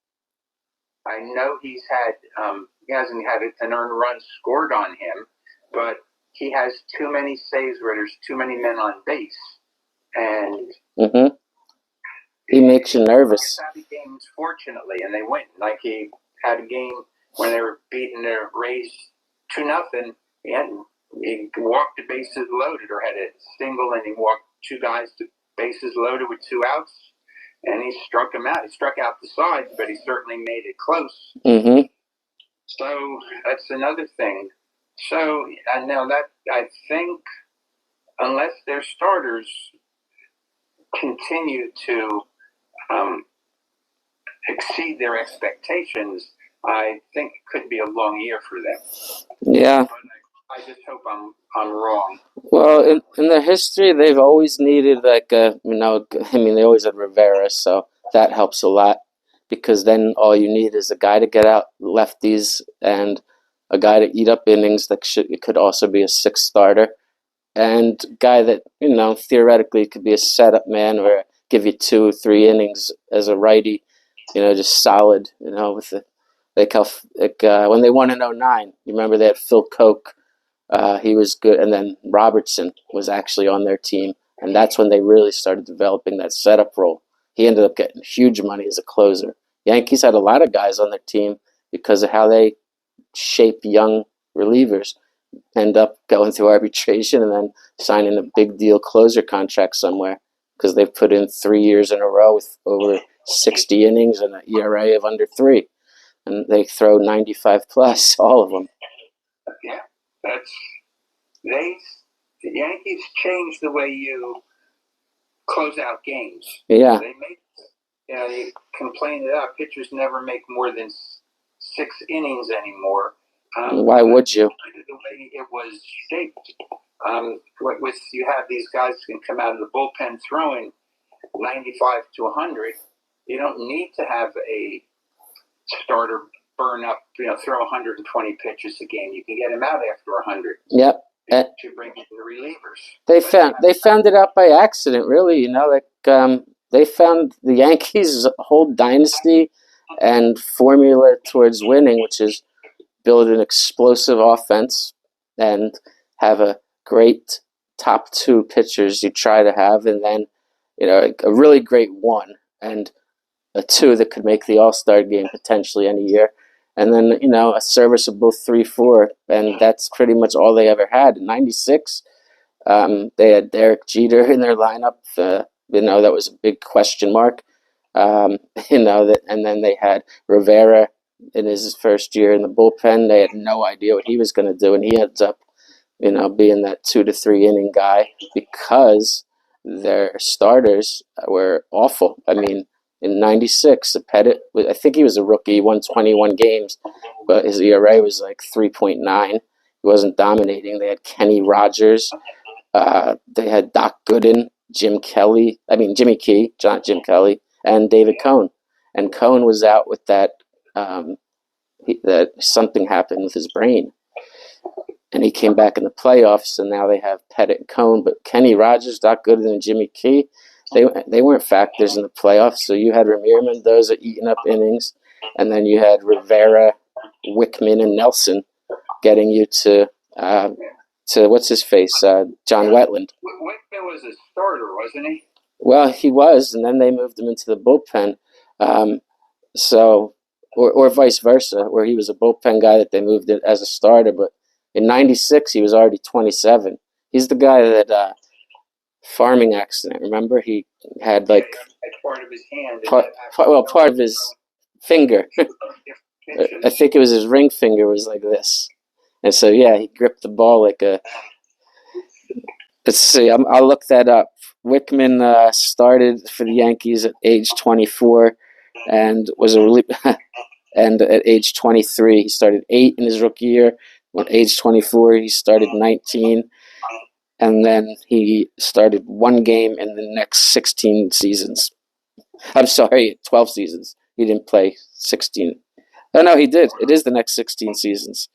Speaker 2: I know he hasn't had an earned run scored on him, but he has too many saves where there's too many men on base, and
Speaker 3: he makes you nervous.
Speaker 2: He had games, fortunately, and they win. Like he had a game when they were beating the Rays 2-0. He walked the bases loaded, or had a single, and he walked 2 guys to bases loaded with 2 outs, and he struck him out. He struck out the sides, but he certainly made it close.
Speaker 3: Mm-hmm.
Speaker 2: So that's another thing. So now that I think, unless their starters continue to exceed their expectations, I think it could be a long year for them.
Speaker 3: Yeah.
Speaker 2: But I just hope I'm wrong.
Speaker 3: Well, in their history, they've always needed they always had Rivera, so that helps a lot because then all you need is a guy to get out lefties and a guy to eat up innings that it could also be a 6th starter, and a guy that theoretically could be a setup man or give you 2 or 3 innings as a righty, just solid. With when they won in 2009, you remember they had Phil Koch. He was good, and then Robertson was actually on their team, and that's when they really started developing that setup role. He ended up getting huge money as a closer. Yankees had a lot of guys on their team because of how they shape young relievers, end up going through arbitration and then signing a big deal closer contract somewhere because they've put in 3 years in a row with over 60 innings and an ERA of under 3, and they throw 95 plus, all of them.
Speaker 2: Yeah. The Yankees changed the way you close out games.
Speaker 3: Yeah.
Speaker 2: They make, you complain that pitchers never make more than 6 innings anymore.
Speaker 3: Why would you?
Speaker 2: The way it was shaped. You have these guys who can come out of the bullpen throwing 95 to 100. You don't need to have a starter burn up, throw 120 pitches a game. You can get him out after 100.
Speaker 3: Yep.
Speaker 2: To bring in the relievers.
Speaker 3: They found it out by accident, really. They found the Yankees' whole dynasty and formula towards winning, which is build an explosive offense and have a great top 2 pitchers you try to have, and then a really great 1 and a 2 that could make the All-Star game potentially any year, and then a serviceable 3-4, and that's pretty much all they ever had. In '96, they had Derek Jeter in their lineup. That was a big question mark. And then they had Rivera in his first year in the bullpen. They had no idea what he was going to do, and he ends up, being that 2 to 3 inning guy because their starters were awful. I mean, in '96, Pettit, I think he was a rookie. He won 21 games, but his ERA was like 3.9. He wasn't dominating. They had Kenny Rogers. They had Doc Gooden, Jimmy Key, not Jim Kelly, and David Cohn. And Cohn was out with that something happened with his brain. And he came back in the playoffs, and now they have Pettit and Cohn. But Kenny Rogers, Doc Gooden, and Jimmy Key, they weren't factors in the playoffs. So you had Ramir Mendoza eating up innings, and then you had Rivera, Wickman, and Nelson getting you to what's his face, John Wetland.
Speaker 2: Wickman was a starter, wasn't he?
Speaker 3: Well, he was, and then they moved him into the bullpen. Or vice versa, where he was a bullpen guy that they moved in as a starter. But in '96, he was already 27. He's the guy that farming accident. Remember, he had
Speaker 2: part of his hand.
Speaker 3: part of his finger.
Speaker 2: pitches.
Speaker 3: I think it was his ring finger was like this. And so, yeah, he gripped the ball like a. Let's see, I'll look that up. Wickman started for the Yankees at age 24 and was a and at age 23, he started 8 in his rookie year. At age 24, he started 19. And then he started 1 game in the next 16 seasons. I'm sorry, 12 seasons. He didn't play 16. Oh, no, he did. It is the next 16 seasons.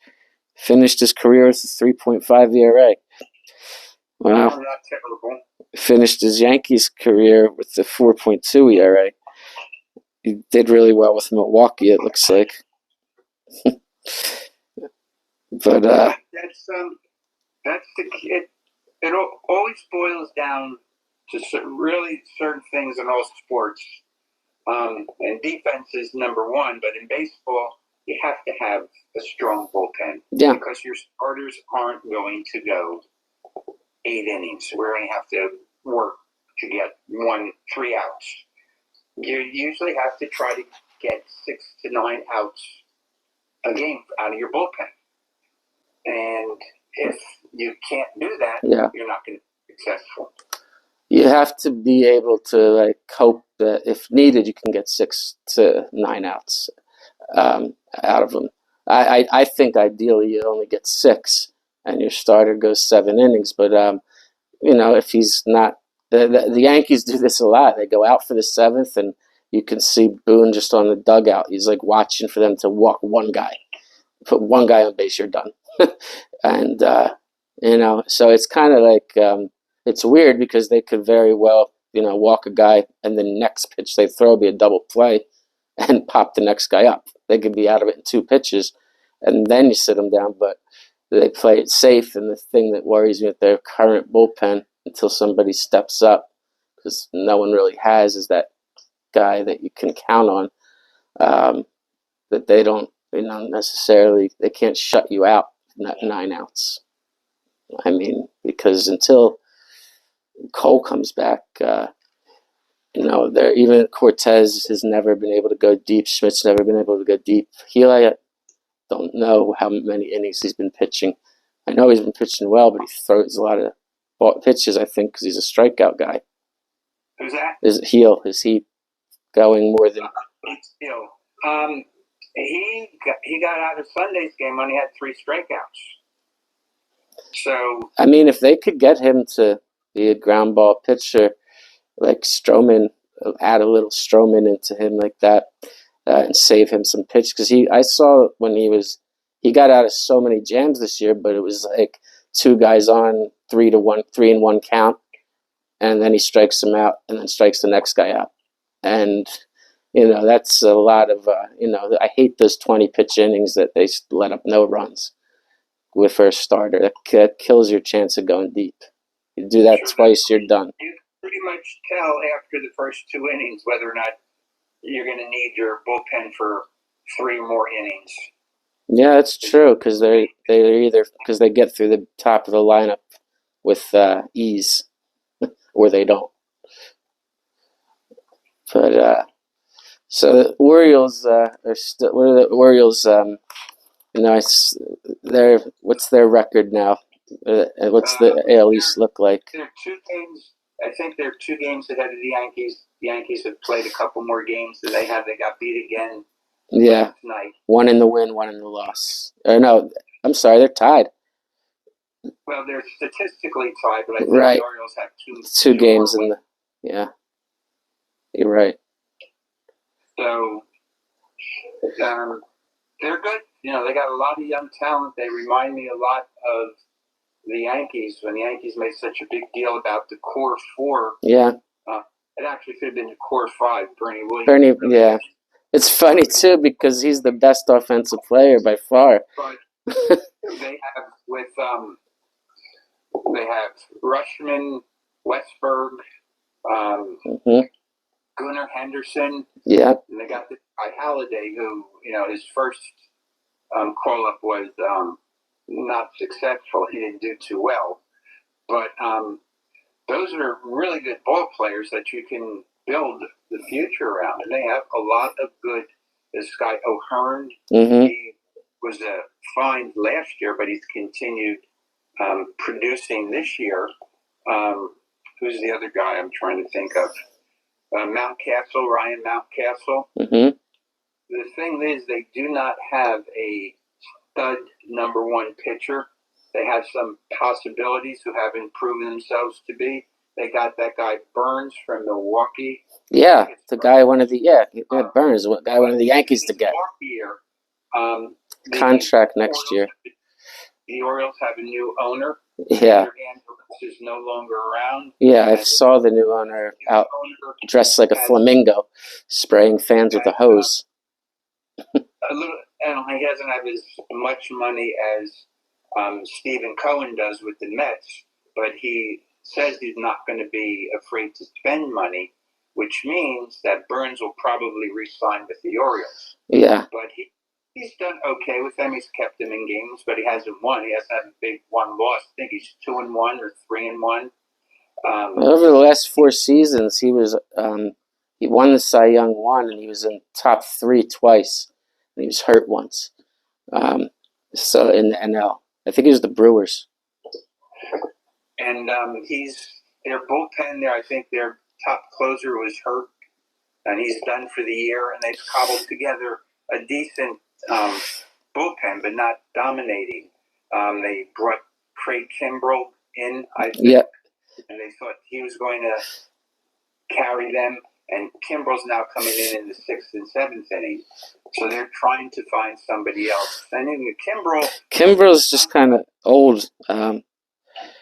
Speaker 3: Finished his career with a 3.5 ERA. Wow.
Speaker 2: Not terrible.
Speaker 3: Finished his Yankees career with the 4.2 ERA. He did really well with Milwaukee, it looks like. But
Speaker 2: that's the kid. It always boils down to really certain things in all sports. And defense is number one, but in baseball, you have to have a strong bullpen.
Speaker 3: Yeah.
Speaker 2: Because your starters aren't going to go 8 innings. We're going to have to work to get 3 outs. You usually have to try to get 6 to 9 outs a game out of your bullpen. And if you can't do that, you're not going to be successful.
Speaker 3: You have to be able to cope that if needed, you can get 6 to 9 outs out of them. I think ideally you only get 6, and your starter goes 7 innings. But if he's not, the Yankees do this a lot. They go out for the 7th, and you can see Boone just on the dugout. He's watching for them to walk one guy, put one guy on base, you're done. And so it's kind of it's weird because they could very well, walk a guy and the next pitch they throw be a double play and pop the next guy up. They could be out of it in 2 pitches and then you sit them down, but they play it safe. And the thing that worries me with their current bullpen until somebody steps up, because no one really has, is that guy that you can count on, that they don't, necessarily, they can't shut you out 9 outs. I mean, because until Cole comes back, even Cortez has never been able to go deep. Schmidt's never been able to go deep. Healy, I don't know how many innings he's been pitching. I know he's been pitching well, but he throws a lot of pitches, I think, because he's a strikeout guy.
Speaker 2: Who's that?
Speaker 3: Is he going more than...
Speaker 2: It's Hill. He got out of Sunday's game when he had 3 strikeouts. So
Speaker 3: I mean, if they could get him to be a ground ball pitcher, like Stroman, add a little Stroman into him like that, and save him some pitch, because I saw when he got out of so many jams this year, but it was 2 guys on 3-1 count, and then he strikes him out, and then strikes the next guy out, and that's a lot of I hate those 20 pitch innings that they let up no runs with first starter. That kills your chance of going deep. You do that twice, you're done.
Speaker 2: You pretty much tell after the first 2 innings whether or not you're going to need your bullpen for 3 more innings.
Speaker 3: Yeah, that's true, because they're either because they get through the top of the lineup with ease, or they don't. But so the Orioles are still. What are the Orioles? What's their record now? What's the AL East look like?
Speaker 2: They're 2 games. I think they're 2 games ahead of the Yankees. The Yankees have played a couple more games than they have. They got beat again.
Speaker 3: Yeah,
Speaker 2: tonight.
Speaker 3: 1 in the win, 1 in the loss. Or no, I'm sorry, they're tied.
Speaker 2: Well, they're statistically tied, but I think
Speaker 3: Right.
Speaker 2: the Orioles have
Speaker 3: 2 games in the. Yeah, you're right.
Speaker 2: So they're good. They got a lot of young talent. They remind me a lot of the Yankees when the Yankees made such a big deal about the core 4.
Speaker 3: Yeah.
Speaker 2: It actually should have been the core 5. Bernie Williams.
Speaker 3: Yeah. It's funny too because he's the best offensive player by far.
Speaker 2: But they have Rushman, Westberg, Gunnar Henderson.
Speaker 3: Yeah.
Speaker 2: And they got this guy Halliday, who his first call up was not successful. He didn't do too well, but those are really good ball players that you can build the future around, and they have a lot of good this guy O'Hearn.
Speaker 3: Mm-hmm.
Speaker 2: He was fined last year, but he's continued producing this year. Who's the other guy I'm trying to think of? Mountcastle, Ryan Mountcastle.
Speaker 3: Mm-hmm.
Speaker 2: The thing is, they do not have a stud number one pitcher. They have some possibilities who haven't proven themselves to be. They got that guy Burns from Milwaukee.
Speaker 3: Yeah, the guy one of the Burns, guy one of the Yankees to get
Speaker 2: Year,
Speaker 3: contract next year.
Speaker 2: The Orioles have a new owner.
Speaker 3: Yeah.
Speaker 2: Is no longer around.
Speaker 3: Yeah, I saw the new owner out dressed like a flamingo, spraying fans with a hose.
Speaker 2: A little, and he doesn't have as much money as Stephen Cohen does with the Mets, but he says he's not going to be afraid to spend money, which means that Burns will probably re-sign with the Orioles.
Speaker 3: Yeah.
Speaker 2: But he's done okay with them. He's kept them in games, but he hasn't won. He hasn't had a big one-loss. I think he's 2-1 or 3-1.
Speaker 3: Over the last 4 seasons, he was he won the Cy Young one, and he was in top 3 twice. And he was hurt once. So in the NL, I think it was the Brewers.
Speaker 2: And he's their bullpen there. I think their top closer was hurt, and he's done for the year. And they've cobbled together a decent bullpen, but not dominating. They brought Craig Kimbrell in, I think, and they thought he was going to carry them. And Kimbrell's now coming in the 6th and 7th inning, so they're trying to find somebody else. I think
Speaker 3: Kimbrell's just kind of old.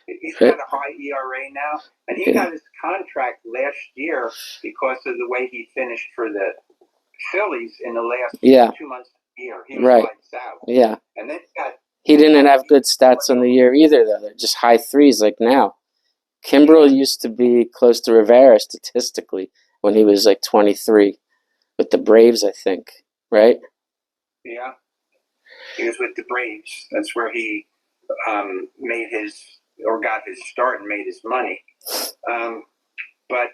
Speaker 2: He's got a high ERA now, and he got his contract last year because of the way he finished for the Phillies in the last 2 months of the year. He was lights out. Yeah. And then
Speaker 3: he didn't have good stats on the year either, though. They're just high threes like now. Kimbrell used to be close to Rivera statistically when he was like 23 with the Braves, I think, right?
Speaker 2: Yeah. He was with the Braves. That's where he got his start and made his money. But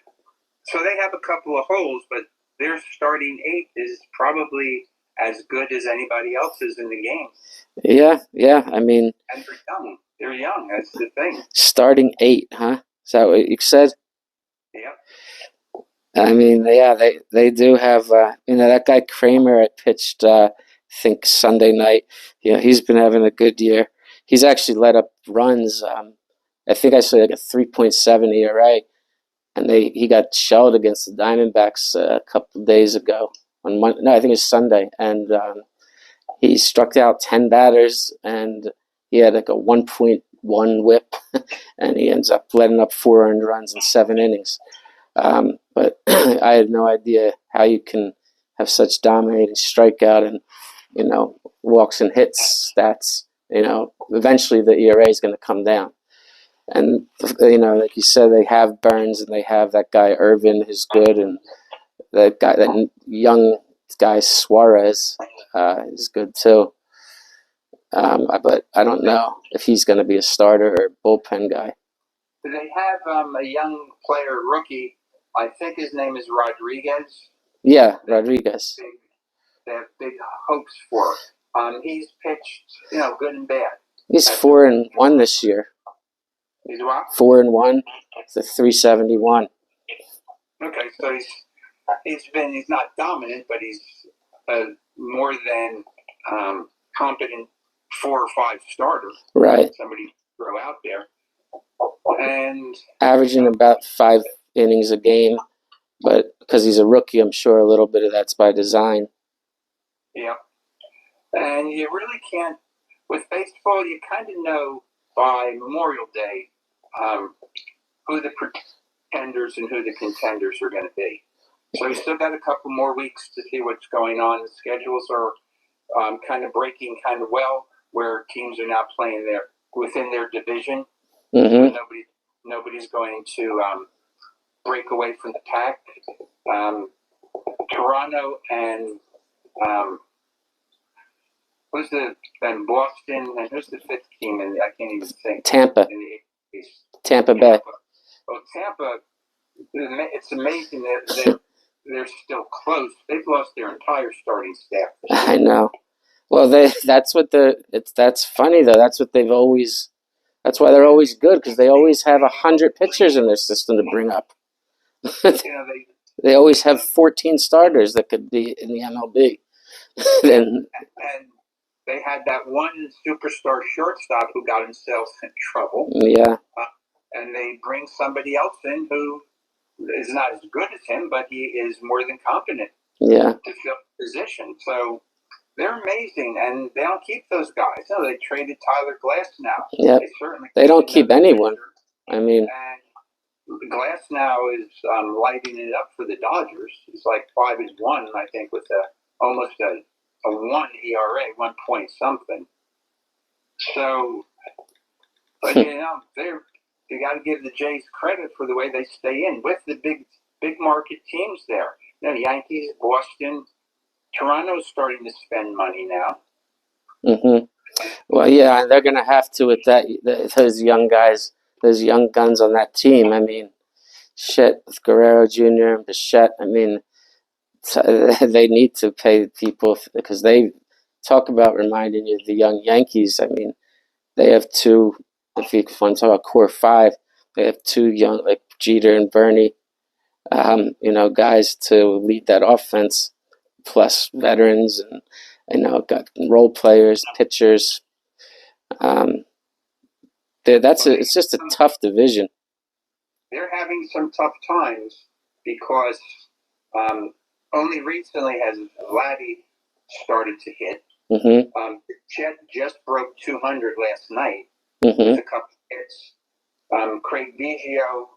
Speaker 2: so they have a couple of holes, but their starting 8 is probably as good as anybody else's in the game.
Speaker 3: Yeah. I mean,
Speaker 2: and they're young. They're young. That's the thing.
Speaker 3: Starting 8, huh? Is that what you said?
Speaker 2: Yeah.
Speaker 3: I mean, they do have that guy Kramer I pitched I think Sunday night. He's been having a good year. He's actually let up runs. I think I saw like a 3.7 ERA, and he got shelled against the Diamondbacks a couple of days ago on Monday. No, I think it was Sunday, and he struck out 10 batters, and he had like a 1.1 WHIP, and he ends up letting up 4 earned runs in 7 innings. But I had no idea how you can have such dominating strikeout and walks and hits stats. Eventually the ERA is going to come down. And, like you said, they have Burns and they have that guy Irvin who's good, and that young guy Suarez is good too. But I don't know if he's going to be a starter or bullpen guy.
Speaker 2: They have a young player, rookie. I think his name is Rodriguez.
Speaker 3: Yeah, Rodriguez.
Speaker 2: They have big hopes for. He's pitched, good and bad.
Speaker 3: He's 4-1 this year.
Speaker 2: He's what?
Speaker 3: 4-1. It's a 371.
Speaker 2: Okay, so he's not dominant, but he's more than competent 4 or 5 starter.
Speaker 3: Right.
Speaker 2: Somebody throw out there. And
Speaker 3: averaging about 5 innings a game, but because he's a rookie, I'm sure a little bit of that's by design.
Speaker 2: Yeah. And you really can't, with baseball, you kind of know by Memorial Day who the pretenders and who the contenders are going to be. So you still got a couple more weeks to see what's going on. The schedules are kind of breaking kind of well, where teams are now playing within their division.
Speaker 3: Mm-hmm.
Speaker 2: Nobody's going to break away from the pack. Toronto and Boston, and who's the 5th team? And I can't even think.
Speaker 3: Tampa Bay.
Speaker 2: Well, Tampa. It's amazing that they're still close. They've lost their entire starting staff.
Speaker 3: I know. Well, that's funny though. That's what they've always. That's why they're always good because they always have 100 pitchers in their system to bring up. They always have 14 starters that could be in the MLB.
Speaker 2: and they had that one superstar shortstop who got himself in trouble.
Speaker 3: Yeah.
Speaker 2: And they bring somebody else in who is not as good as him, but he is more than competent to fill the position. So they're amazing, and they don't keep those guys. No, they traded Tyler Glass now.
Speaker 3: Yeah, they don't keep anyone. I mean,
Speaker 2: and Glass now is lighting it up for the Dodgers. He's like 5-1, I think, with almost a 1 ERA, 1 point something. So, but you got to give the Jays credit for the way they stay in with the big market teams there. You know, Yankees, Boston, Toronto's starting to spend money now.
Speaker 3: Mm-hmm. Well, yeah, they're going to have to with those young guys, those young guns on that team. I mean, shit, with Guerrero Jr. and Bichette, I mean, they need to pay people because they talk about reminding you of the young Yankees. I mean, they have two, if you want to talk about core five, they have two young, like Jeter and Bernie, guys to lead that offense, plus veterans and, got role players, pitchers. It's just a tough division.
Speaker 2: They're having some tough times because only recently has Vladdy started to hit.
Speaker 3: Mm-hmm.
Speaker 2: Chet just broke 200 last night
Speaker 3: with
Speaker 2: a couple hits. Craig Biggio,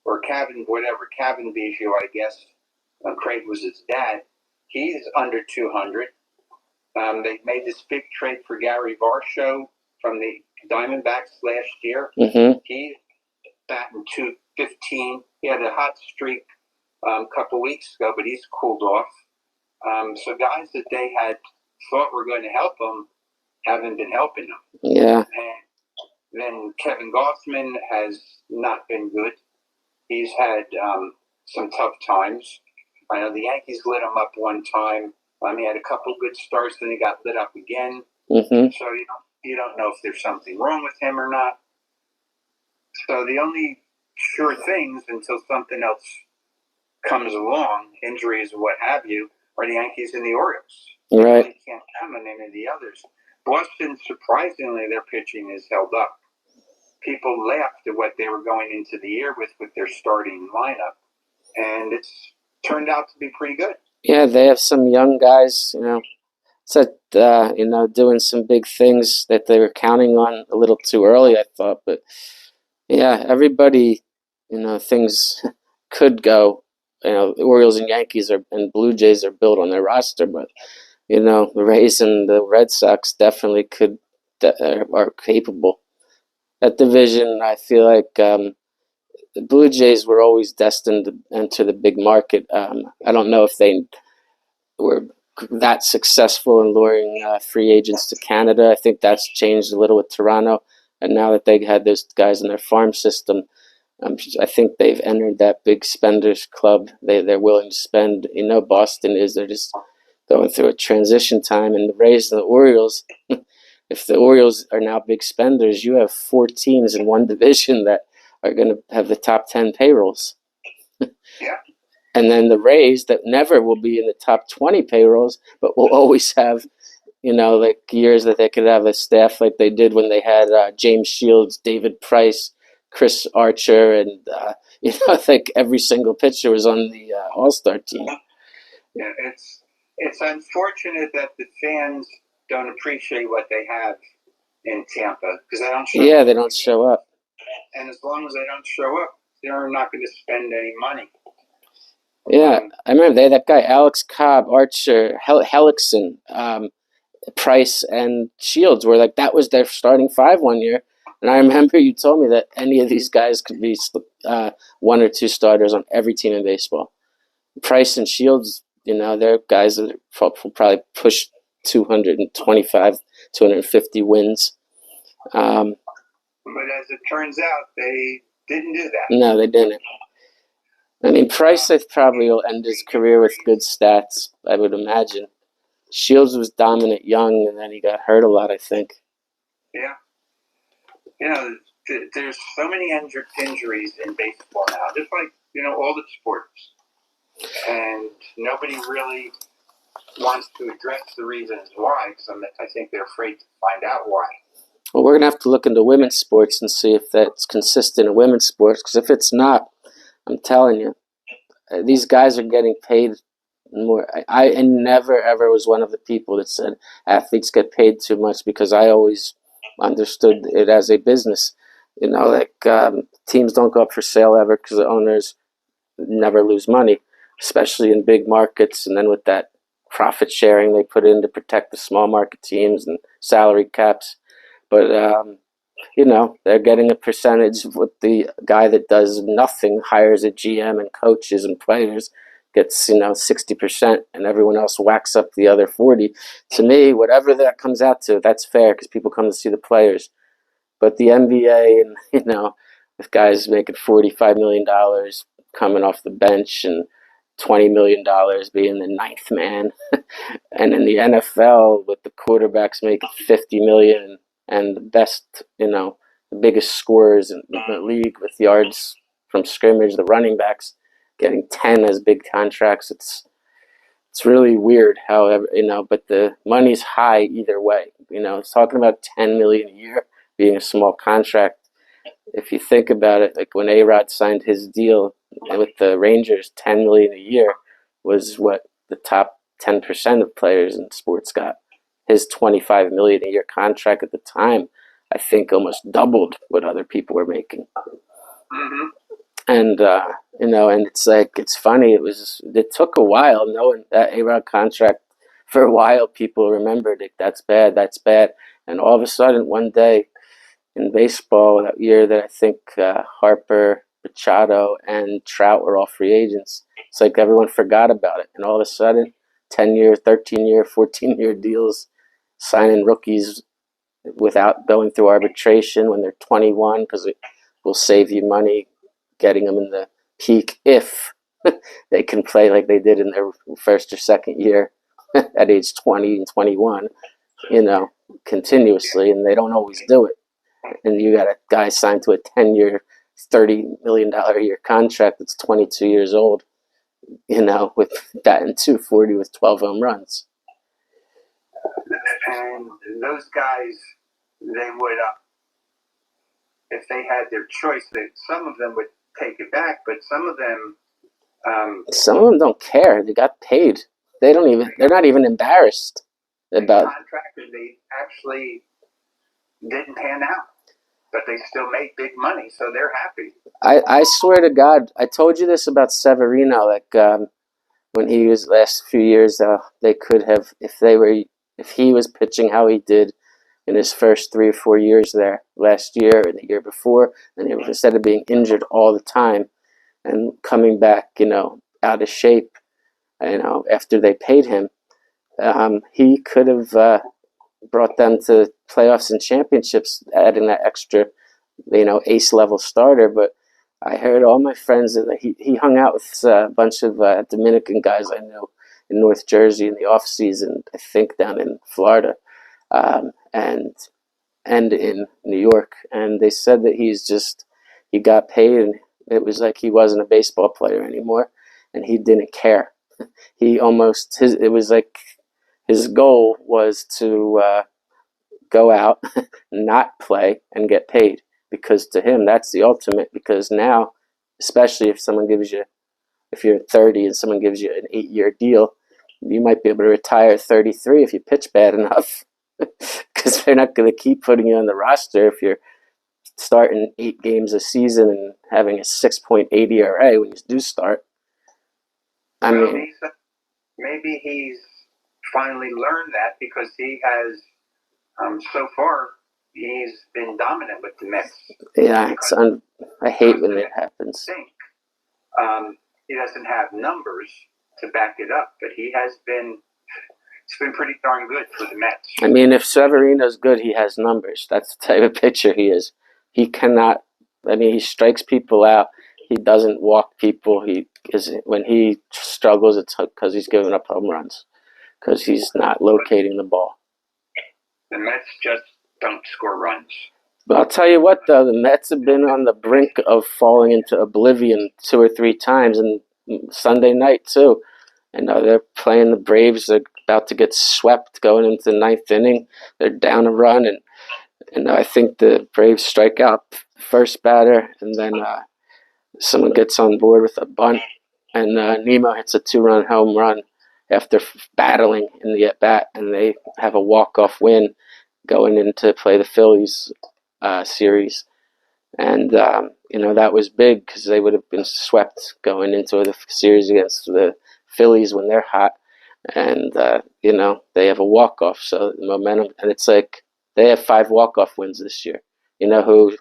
Speaker 2: or Kevin Biggio, I guess. Craig was his dad. He's under 200. They made this big trade for Gary Varsho from the Diamondbacks last year.
Speaker 3: Mm-hmm.
Speaker 2: He's batting 215. He had a hot streak a couple weeks ago, but he's cooled off. So guys that they had thought were going to help him haven't been helping him.
Speaker 3: Yeah.
Speaker 2: And then Kevin Goffman has not been good. He's had some tough times. I know the Yankees lit him up one time. He had a couple good starts, then he got lit up again.
Speaker 3: Mm-hmm.
Speaker 2: So you don't know if there's something wrong with him or not. So the only sure things until something else comes along, injuries or what have you, are the Yankees and the Orioles.
Speaker 3: Right.
Speaker 2: You really can't count on any of the others. Boston, surprisingly, their pitching is held up. People laughed at what they were going into the year with their starting lineup, and it's turned out to be pretty good.
Speaker 3: Yeah, they have some young guys, doing some big things that they were counting on a little too early, I thought. But yeah, everybody, things could go. The Orioles and Yankees and Blue Jays are built on their roster, but the Rays and the Red Sox definitely are capable. That division, I feel like the Blue Jays were always destined to enter the big market. I don't know if they were that successful in luring free agents to Canada. I think that's changed a little with Toronto, and now that they had those guys in their farm system, I think they've entered that big spenders club. They're willing to spend. Boston is. They're just going through a transition time, and the Rays and the Orioles. If the Orioles are now big spenders, you have 4 teams in one division that are going to have the top 10 payrolls.
Speaker 2: Yeah.
Speaker 3: And then the Rays that never will be in the top 20 payrolls, but will always have, like years that they could have a staff like they did when they had James Shields, David Price, Chris Archer, and, like every single pitcher was on the All-Star team.
Speaker 2: Yeah, it's unfortunate that the fans don't appreciate what they have in Tampa because they don't show up.
Speaker 3: Yeah, they don't show up.
Speaker 2: And as long as they don't show up, they're not going to spend any money.
Speaker 3: Yeah, I remember they had that guy, Alex Cobb, Archer, Hellickson, Price, and Shields were like, that was their starting 5 one year. And I remember you told me that any of these guys could be 1 or 2 starters on every team in baseball. Price and Shields, they're guys that will probably push 225, 250 wins.
Speaker 2: But as it turns out, they didn't do that.
Speaker 3: No, they didn't. I mean, Price I probably will end his career with good stats, I would imagine. Shields was dominant young, and then he got hurt a lot, I think.
Speaker 2: Yeah. There's so many injuries in baseball now, just like, all the sports. And nobody really wants to address the reasons why, because I think they're afraid to find out why.
Speaker 3: Well, we're going to have to look into women's sports and see if that's consistent in women's sports, because if it's not, I'm telling you, these guys are getting paid more. I never, ever was one of the people that said athletes get paid too much, because I always understood it as a business. Teams don't go up for sale ever because the owners never lose money, especially in big markets. And then with that profit sharing they put in to protect the small market teams and salary caps. But they're getting a percentage of what the guy that does nothing, hires a GM and coaches and players, gets 60%, and everyone else whacks up the other 40. To me, whatever that comes out to, that's fair because people come to see the players. But the NBA and with guys making $45 million coming off the bench and $20 million being the ninth man, and in the NFL with the quarterbacks making $50 million and the best, the biggest scorers in the league with yards from scrimmage, the running backs getting 10 as big contracts. It's really weird, however, but the money's high either way. It's talking about $10 million a year being a small contract. If you think about it, like when A-Rod signed his deal with the Rangers, $10 million a year was what the top 10% of players in sports got. His $25 million a year contract at the time, I think, almost doubled what other people were making.
Speaker 2: Mm-hmm.
Speaker 3: And and it's funny. It took a while knowing that A-Rod contract. For a while, people remembered it. That's bad. And all of a sudden, one day in baseball that year, that I think Harper, Machado, and Trout were all free agents. It's like everyone forgot about it, and all of a sudden, 10-year, 13-year, 14-year deals, signing rookies without going through arbitration when they're 21, because it will save you money getting them in the peak if they can play like they did in their first or second year at age 20 and 21, continuously, and they don't always do it. And you got a guy signed to a 10-year, $30 million a year contract that's 22 years old, with batting 240 with 12 home runs.
Speaker 2: And those guys, they would, if they had their choice, some of them would take it back, but some of them
Speaker 3: don't care. They got paid. They're not even embarrassed about
Speaker 2: contract, and they actually didn't pan out, but they still made big money, so they're happy.
Speaker 3: I swear to God, I told you this about Severino. Like when he was last few years, they could have, if he was pitching how he did in his first 3 or 4 years there, last year or the year before, and instead of being injured all the time and coming back, out of shape, after they paid him, he could have brought them to playoffs and championships, adding that extra, ace level starter. But I heard all my friends that he hung out with a bunch of Dominican guys I knew in North Jersey in the off season, I think down in Florida, and in New York, and they said that he got paid, and it was like he wasn't a baseball player anymore, and he didn't care. It was like his goal was to go out, not play, and get paid, because to him that's the ultimate. Because now, especially if you're 30 and someone gives you an 8-year deal, you might be able to retire at 33 if you pitch bad enough, because they're not going to keep putting you on the roster if you're starting 8 games a season and having a 6.8 ERA when you do start.
Speaker 2: Maybe he's finally learned that, because he has, so far, he's been dominant with the Mets.
Speaker 3: Yeah, I hate when it happens.
Speaker 2: He doesn't have numbers to back it up, but it's been pretty darn good for the Mets.
Speaker 3: I mean, if Severino's good, he has numbers. That's the type of pitcher he is. He cannot, he strikes people out. he doesn't walk people. When he struggles, it's because he's giving up home runs because he's not locating the ball.
Speaker 2: The Mets just don't score runs.
Speaker 3: But I'll tell you what, though, the Mets have been on the brink of falling into oblivion 2 or 3 times, and Sunday night too. And they're playing the Braves. They're about to get swept going into the 9th inning. They're down a run, and I think the Braves strike out first batter, and then someone gets on board with a bunt, and Nemo hits a 2-run home run after battling in the at-bat, and they have a walk-off win going into play the Phillies series. And, that was big because they would have been swept going into the series against the Phillies when they're hot. And, they have a walk-off, so the momentum. And it's like they have 5 walk-off wins this year. You know who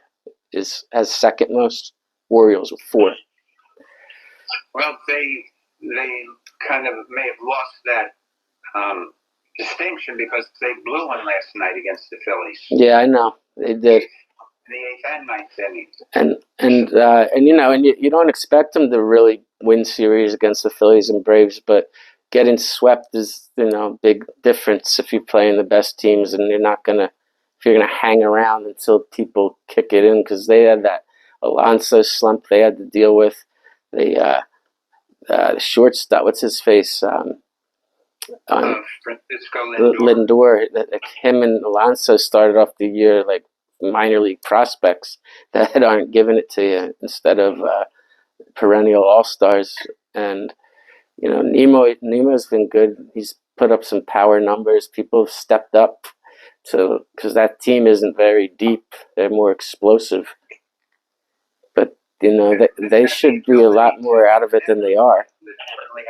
Speaker 3: has second most? Orioles with 4.
Speaker 2: Well, they kind of may have lost that distinction because they blew one last night against the Phillies.
Speaker 3: Yeah, I know. They did.
Speaker 2: In the 8th and 9th inning.
Speaker 3: And you don't expect them to really win series against the Phillies and Braves, but getting swept is big difference if you're playing the best teams, and if you're gonna hang around until people kick it in, because they had that Alonso slump they had to deal with. The shortstop, what's his face?
Speaker 2: Francisco
Speaker 3: Lindor. Him and Alonso started off the year like minor league prospects that aren't giving it to you instead of perennial all-stars. And Nemo's been good. He's put up some power numbers. People have stepped up because that team isn't very deep. They're more explosive, but they should be a lot more out of it than they are.
Speaker 2: It certainly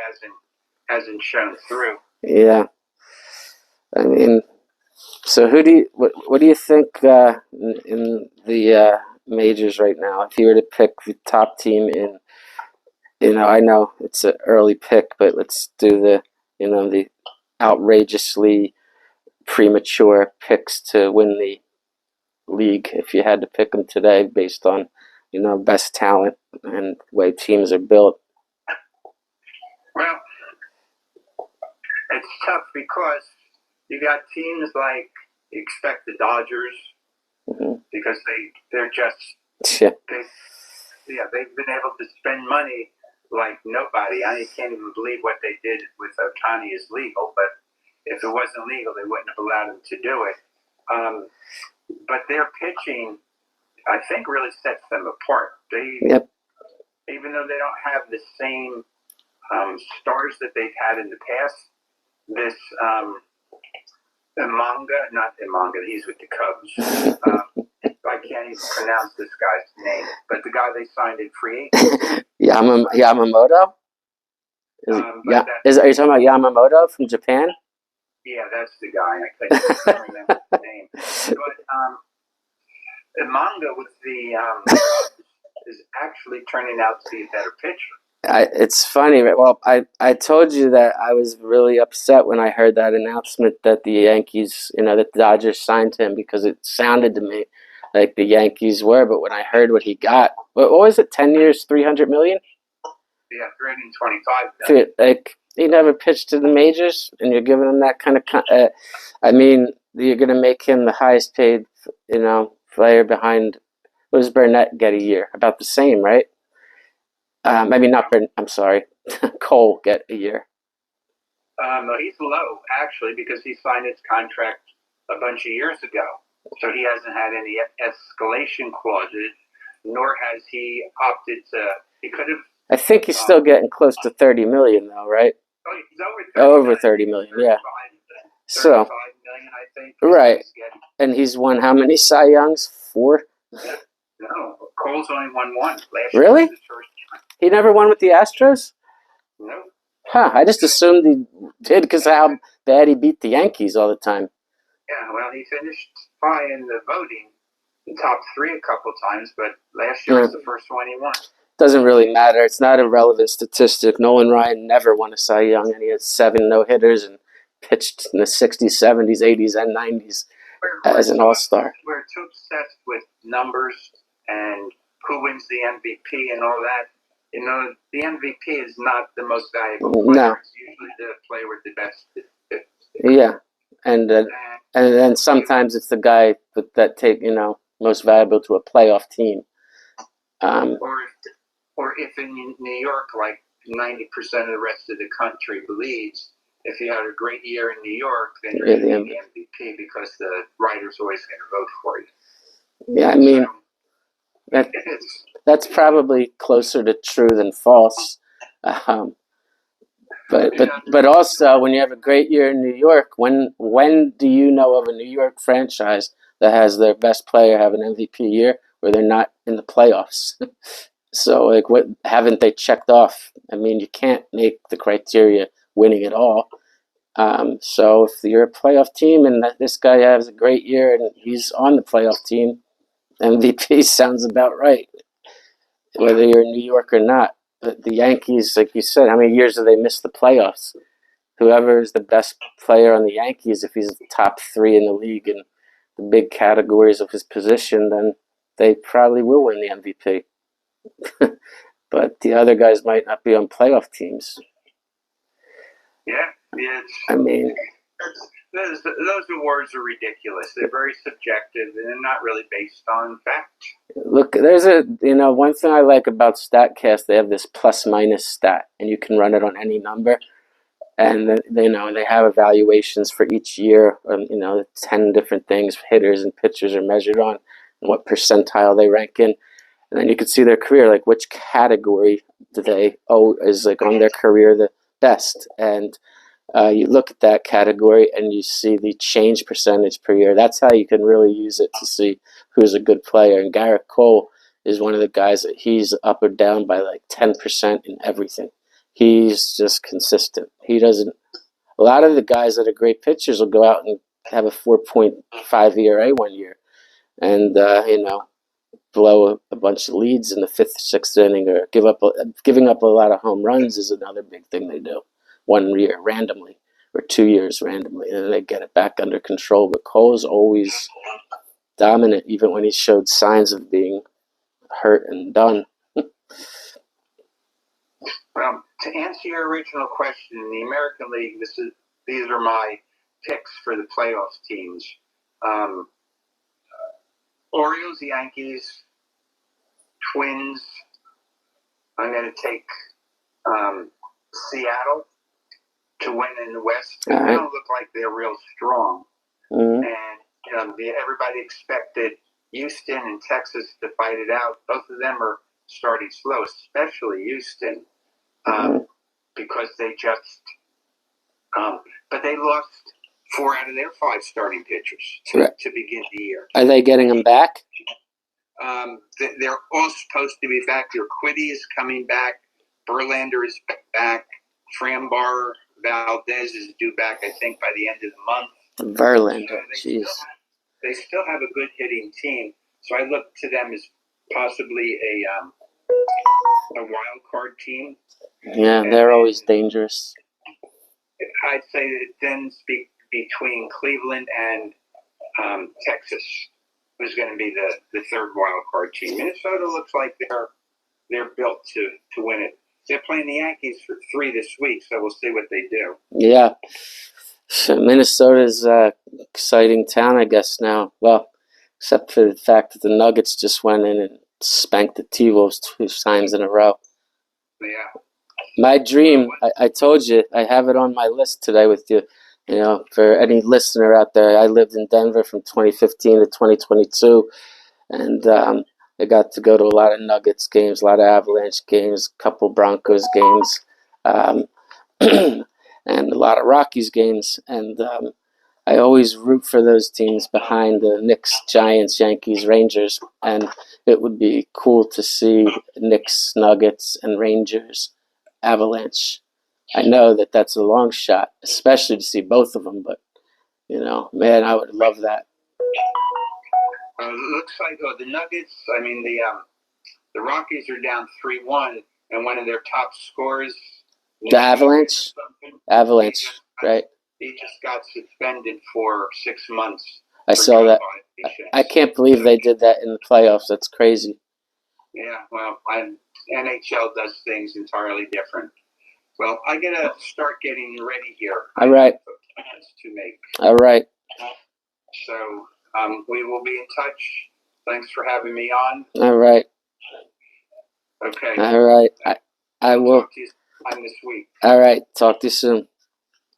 Speaker 2: hasn't shown through.
Speaker 3: Yeah, I mean, so what do you think in the majors right now? If you were to pick the top team I know it's an early pick, but let's do the outrageously premature picks to win the league. If you had to pick them today based on best talent and the way teams are built.
Speaker 2: Well, it's tough because you got teams like you expect the Dodgers because they're just they've been able to spend money like nobody. I can't even believe what they did with Ohtani is legal, but if it wasn't legal, they wouldn't have allowed him to do it. But their pitching, I think, really sets them apart. Even though they don't have the same stars that they've had in the past, this not Imanga, he's with the Cubs. I can't even pronounce this guy's name, but the guy they signed in free agency.
Speaker 3: Yamamoto? Are you talking about Yamamoto from Japan?
Speaker 2: Yeah, that's the guy. I can't remember his name. But Imanga with the is actually turning out to be a better pitcher.
Speaker 3: It's funny, right? Well, I told you that I was really upset when I heard that announcement that the Yankees, that the Dodgers signed him, because it sounded to me like the Yankees were. But when I heard what he got, what was it? 10 years, $300 million.
Speaker 2: Yeah, 325.
Speaker 3: Like, he never pitched to the majors, and you're giving him that kind of. You're going to make him the highest paid, player behind. What does Burnett get a year? About the same, right? Not Burnett. I'm sorry, Cole get a year.
Speaker 2: No, he's low actually because he signed his contract a bunch of years ago, so he hasn't had any escalation clauses, nor has he opted to. He could have.
Speaker 3: I think he's still getting close to $30 million, though, right?
Speaker 2: Oh, he's over
Speaker 3: $30 million, yeah.
Speaker 2: 35 million, I think.
Speaker 3: Right, and he's won how many Cy Youngs? 4.
Speaker 2: No, Cole's only won 1 last
Speaker 3: really?
Speaker 2: year. His first time.
Speaker 3: He never won with the Astros?
Speaker 2: No.
Speaker 3: Huh, I just assumed he did because of how bad he beat the Yankees all the time.
Speaker 2: Yeah, well, he finished high in the voting, the top 3 a couple times, but last year was the first one he won.
Speaker 3: Doesn't really matter. It's not a relevant statistic. Nolan Ryan never won a Cy Young, and he had 7 no-hitters and pitched in the 60s, 70s, 80s, and 90s as an all-star.
Speaker 2: We're too obsessed with numbers and who wins the MVP and all that. You know, the MVP is not the most valuable player.
Speaker 3: No.
Speaker 2: It's usually the player with the best.
Speaker 3: Yeah, and then sometimes it's the guy that take most valuable to a playoff team.
Speaker 2: Or if in New York, like 90% of the rest of the country believes, if you had a great year in New York, then you're going to be the MVP because the writer's always going to vote for you.
Speaker 3: Yeah, I mean, that's probably closer to true than false. But also, when you have a great year in New York, when do you know of a New York franchise that has their best player have an MVP year where they're not in the playoffs? So, like, what haven't they checked off? I mean, you can't make the criteria winning it all. So, if you're a playoff team and this guy has a great year and he's on the playoff team, MVP sounds about right, whether you're in New York or not. But the Yankees, like you said, how many years have they missed the playoffs? Whoever is the best player on the Yankees, if he's the top 3 in the league in the big categories of his position, then they probably will win the MVP. But the other guys might not be on playoff teams.
Speaker 2: Yeah.
Speaker 3: I mean,
Speaker 2: those awards are ridiculous. They're very subjective, and they're not really based on fact.
Speaker 3: Look, there's one thing I like about StatCast. They have this plus minus stat, and you can run it on any number. And they have evaluations for each year. 10 different things hitters and pitchers are measured on, and what percentile they rank in. And then you can see their career, like which category do they is like on their career the best. And you look at that category and you see the change percentage per year. That's how you can really use it to see who's a good player. And Garrett Cole is one of the guys that he's up or down by like 10% in everything. He's just consistent. He doesn't. A lot of the guys that are great pitchers will go out and have a 4.5 ERA one year, and blow a bunch of leads in the 5th, 6th inning, or giving up a lot of home runs is another big thing they do. 1 year randomly, or 2 years randomly, and then they get it back under control. But Cole's always dominant, even when he showed signs of being hurt and done.
Speaker 2: To answer your original question, in the American League, these are my picks for the playoff teams. Orioles, Yankees, Twins. I'm going to take Seattle to win in the West. They don't look like they're real strong.
Speaker 3: Mm-hmm.
Speaker 2: And everybody expected Houston and Texas to fight it out. Both of them are starting slow, especially Houston. Because they just, but they lost 4 out of their 5 starting pitchers to begin the year.
Speaker 3: Are they getting them back?
Speaker 2: They're all supposed to be back. Urquidy is coming back. Verlander is back. Framber Valdez is due back, I think, by the end of the month.
Speaker 3: Verlander, jeez.
Speaker 2: They still have a good hitting team, so I look to them as possibly a wild card team.
Speaker 3: Yeah, they're always dangerous.
Speaker 2: I'd say it then speak between Cleveland and Texas, who's going to be the third wild card team. Minnesota looks like they're built to win it. They're playing the Yankees for 3 this week, so we'll see what they do.
Speaker 3: Yeah. Minnesota's an exciting town, I guess, now. Well, except for the fact that the Nuggets just went in and spanked the T-Wolves 2 times in a row.
Speaker 2: Yeah.
Speaker 3: My dream, I told you, I have it on my list today with you. For any listener out there, I lived in Denver from 2015 to 2022, and I got to go to a lot of Nuggets games, a lot of Avalanche games, a couple Broncos games, and a lot of Rockies games. And I always root for those teams behind the Knicks, Giants, Yankees, Rangers. And it would be cool to see Knicks, Nuggets, and Rangers, Avalanche. I know that that's a long shot, especially to see both of them. But, man, I would love that.
Speaker 2: It looks like the Nuggets, the Rockies are down 3-1, and one of their top scorers...
Speaker 3: The Avalanche? Avalanche, right.
Speaker 2: He just got suspended for 6 months.
Speaker 3: I saw that. I can't believe they did that in the playoffs. That's crazy.
Speaker 2: Yeah, well, NHL does things entirely different. Well, I gotta start getting ready here.
Speaker 3: All right.
Speaker 2: I have plans to make.
Speaker 3: All right.
Speaker 2: So we will be in touch. Thanks for having me on.
Speaker 3: All right.
Speaker 2: Okay.
Speaker 3: All right. I will.
Speaker 2: Talk to you sometime this week.
Speaker 3: All right. Talk to you soon.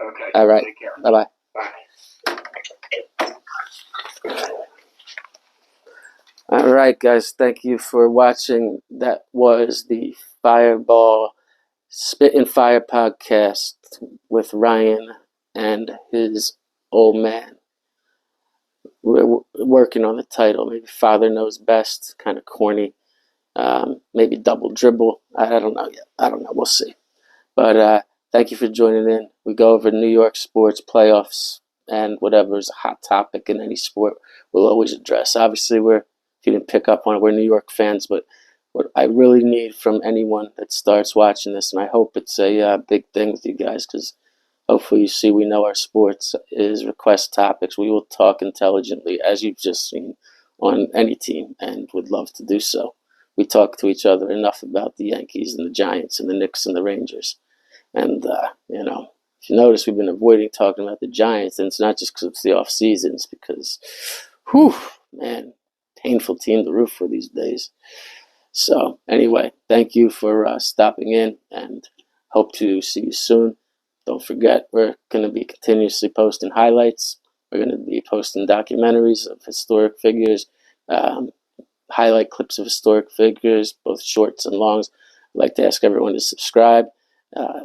Speaker 2: Okay.
Speaker 3: All right.
Speaker 2: Take care.
Speaker 3: Bye-bye.
Speaker 2: Bye.
Speaker 3: All right, guys. Thank you for watching. That was the Fireball Spit and Fire podcast with Ryan and his old man. We're working on the title. Maybe Father Knows Best. Kind of corny. Maybe Double Dribble. I don't know yet. I don't know. We'll see. But thank you for joining in. We go over New York sports playoffs and whatever is a hot topic in any sport, we'll always address. Obviously, if you didn't pick up on it, we're New York fans, but what I really need from anyone that starts watching this, and I hope it's a big thing with you guys, because hopefully you see we know our sports, is request topics. We will talk intelligently, as you've just seen, on any team, and would love to do so. We talk to each other enough about the Yankees and the Giants and the Knicks and the Rangers. And, if you notice, we've been avoiding talking about the Giants, and it's not just because it's the off season, it's because, man, painful team to root for these days. So, anyway, thank you for stopping in, and hope to see you soon. Don't forget, we're going to be continuously posting highlights. We're going to be posting documentaries of historic figures, highlight clips of historic figures, both shorts and longs. I'd like to ask everyone to subscribe,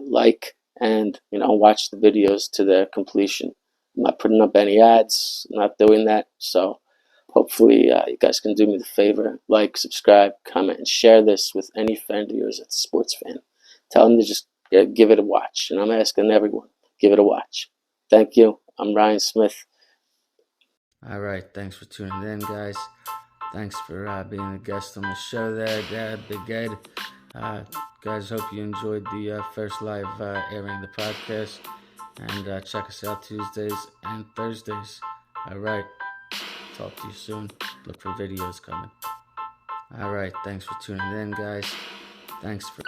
Speaker 3: like, and watch the videos to their completion. I'm not putting up any ads. I'm not doing that. So hopefully you guys can do me the favor, like, subscribe, comment, and share this with any friend of yours that's a sports fan. Tell them to just give it a watch. And I'm asking everyone, give it a watch. Thank you. I'm Ryan Smith. All right. Thanks for tuning in, guys. Thanks for being a guest on the show there, Dad, Big Ed. Guys, hope you enjoyed the first live airing of the podcast. And check us out Tuesdays and Thursdays. All right. Talk to you soon. Look for videos coming. All right. Thanks for tuning in, guys. Thanks for...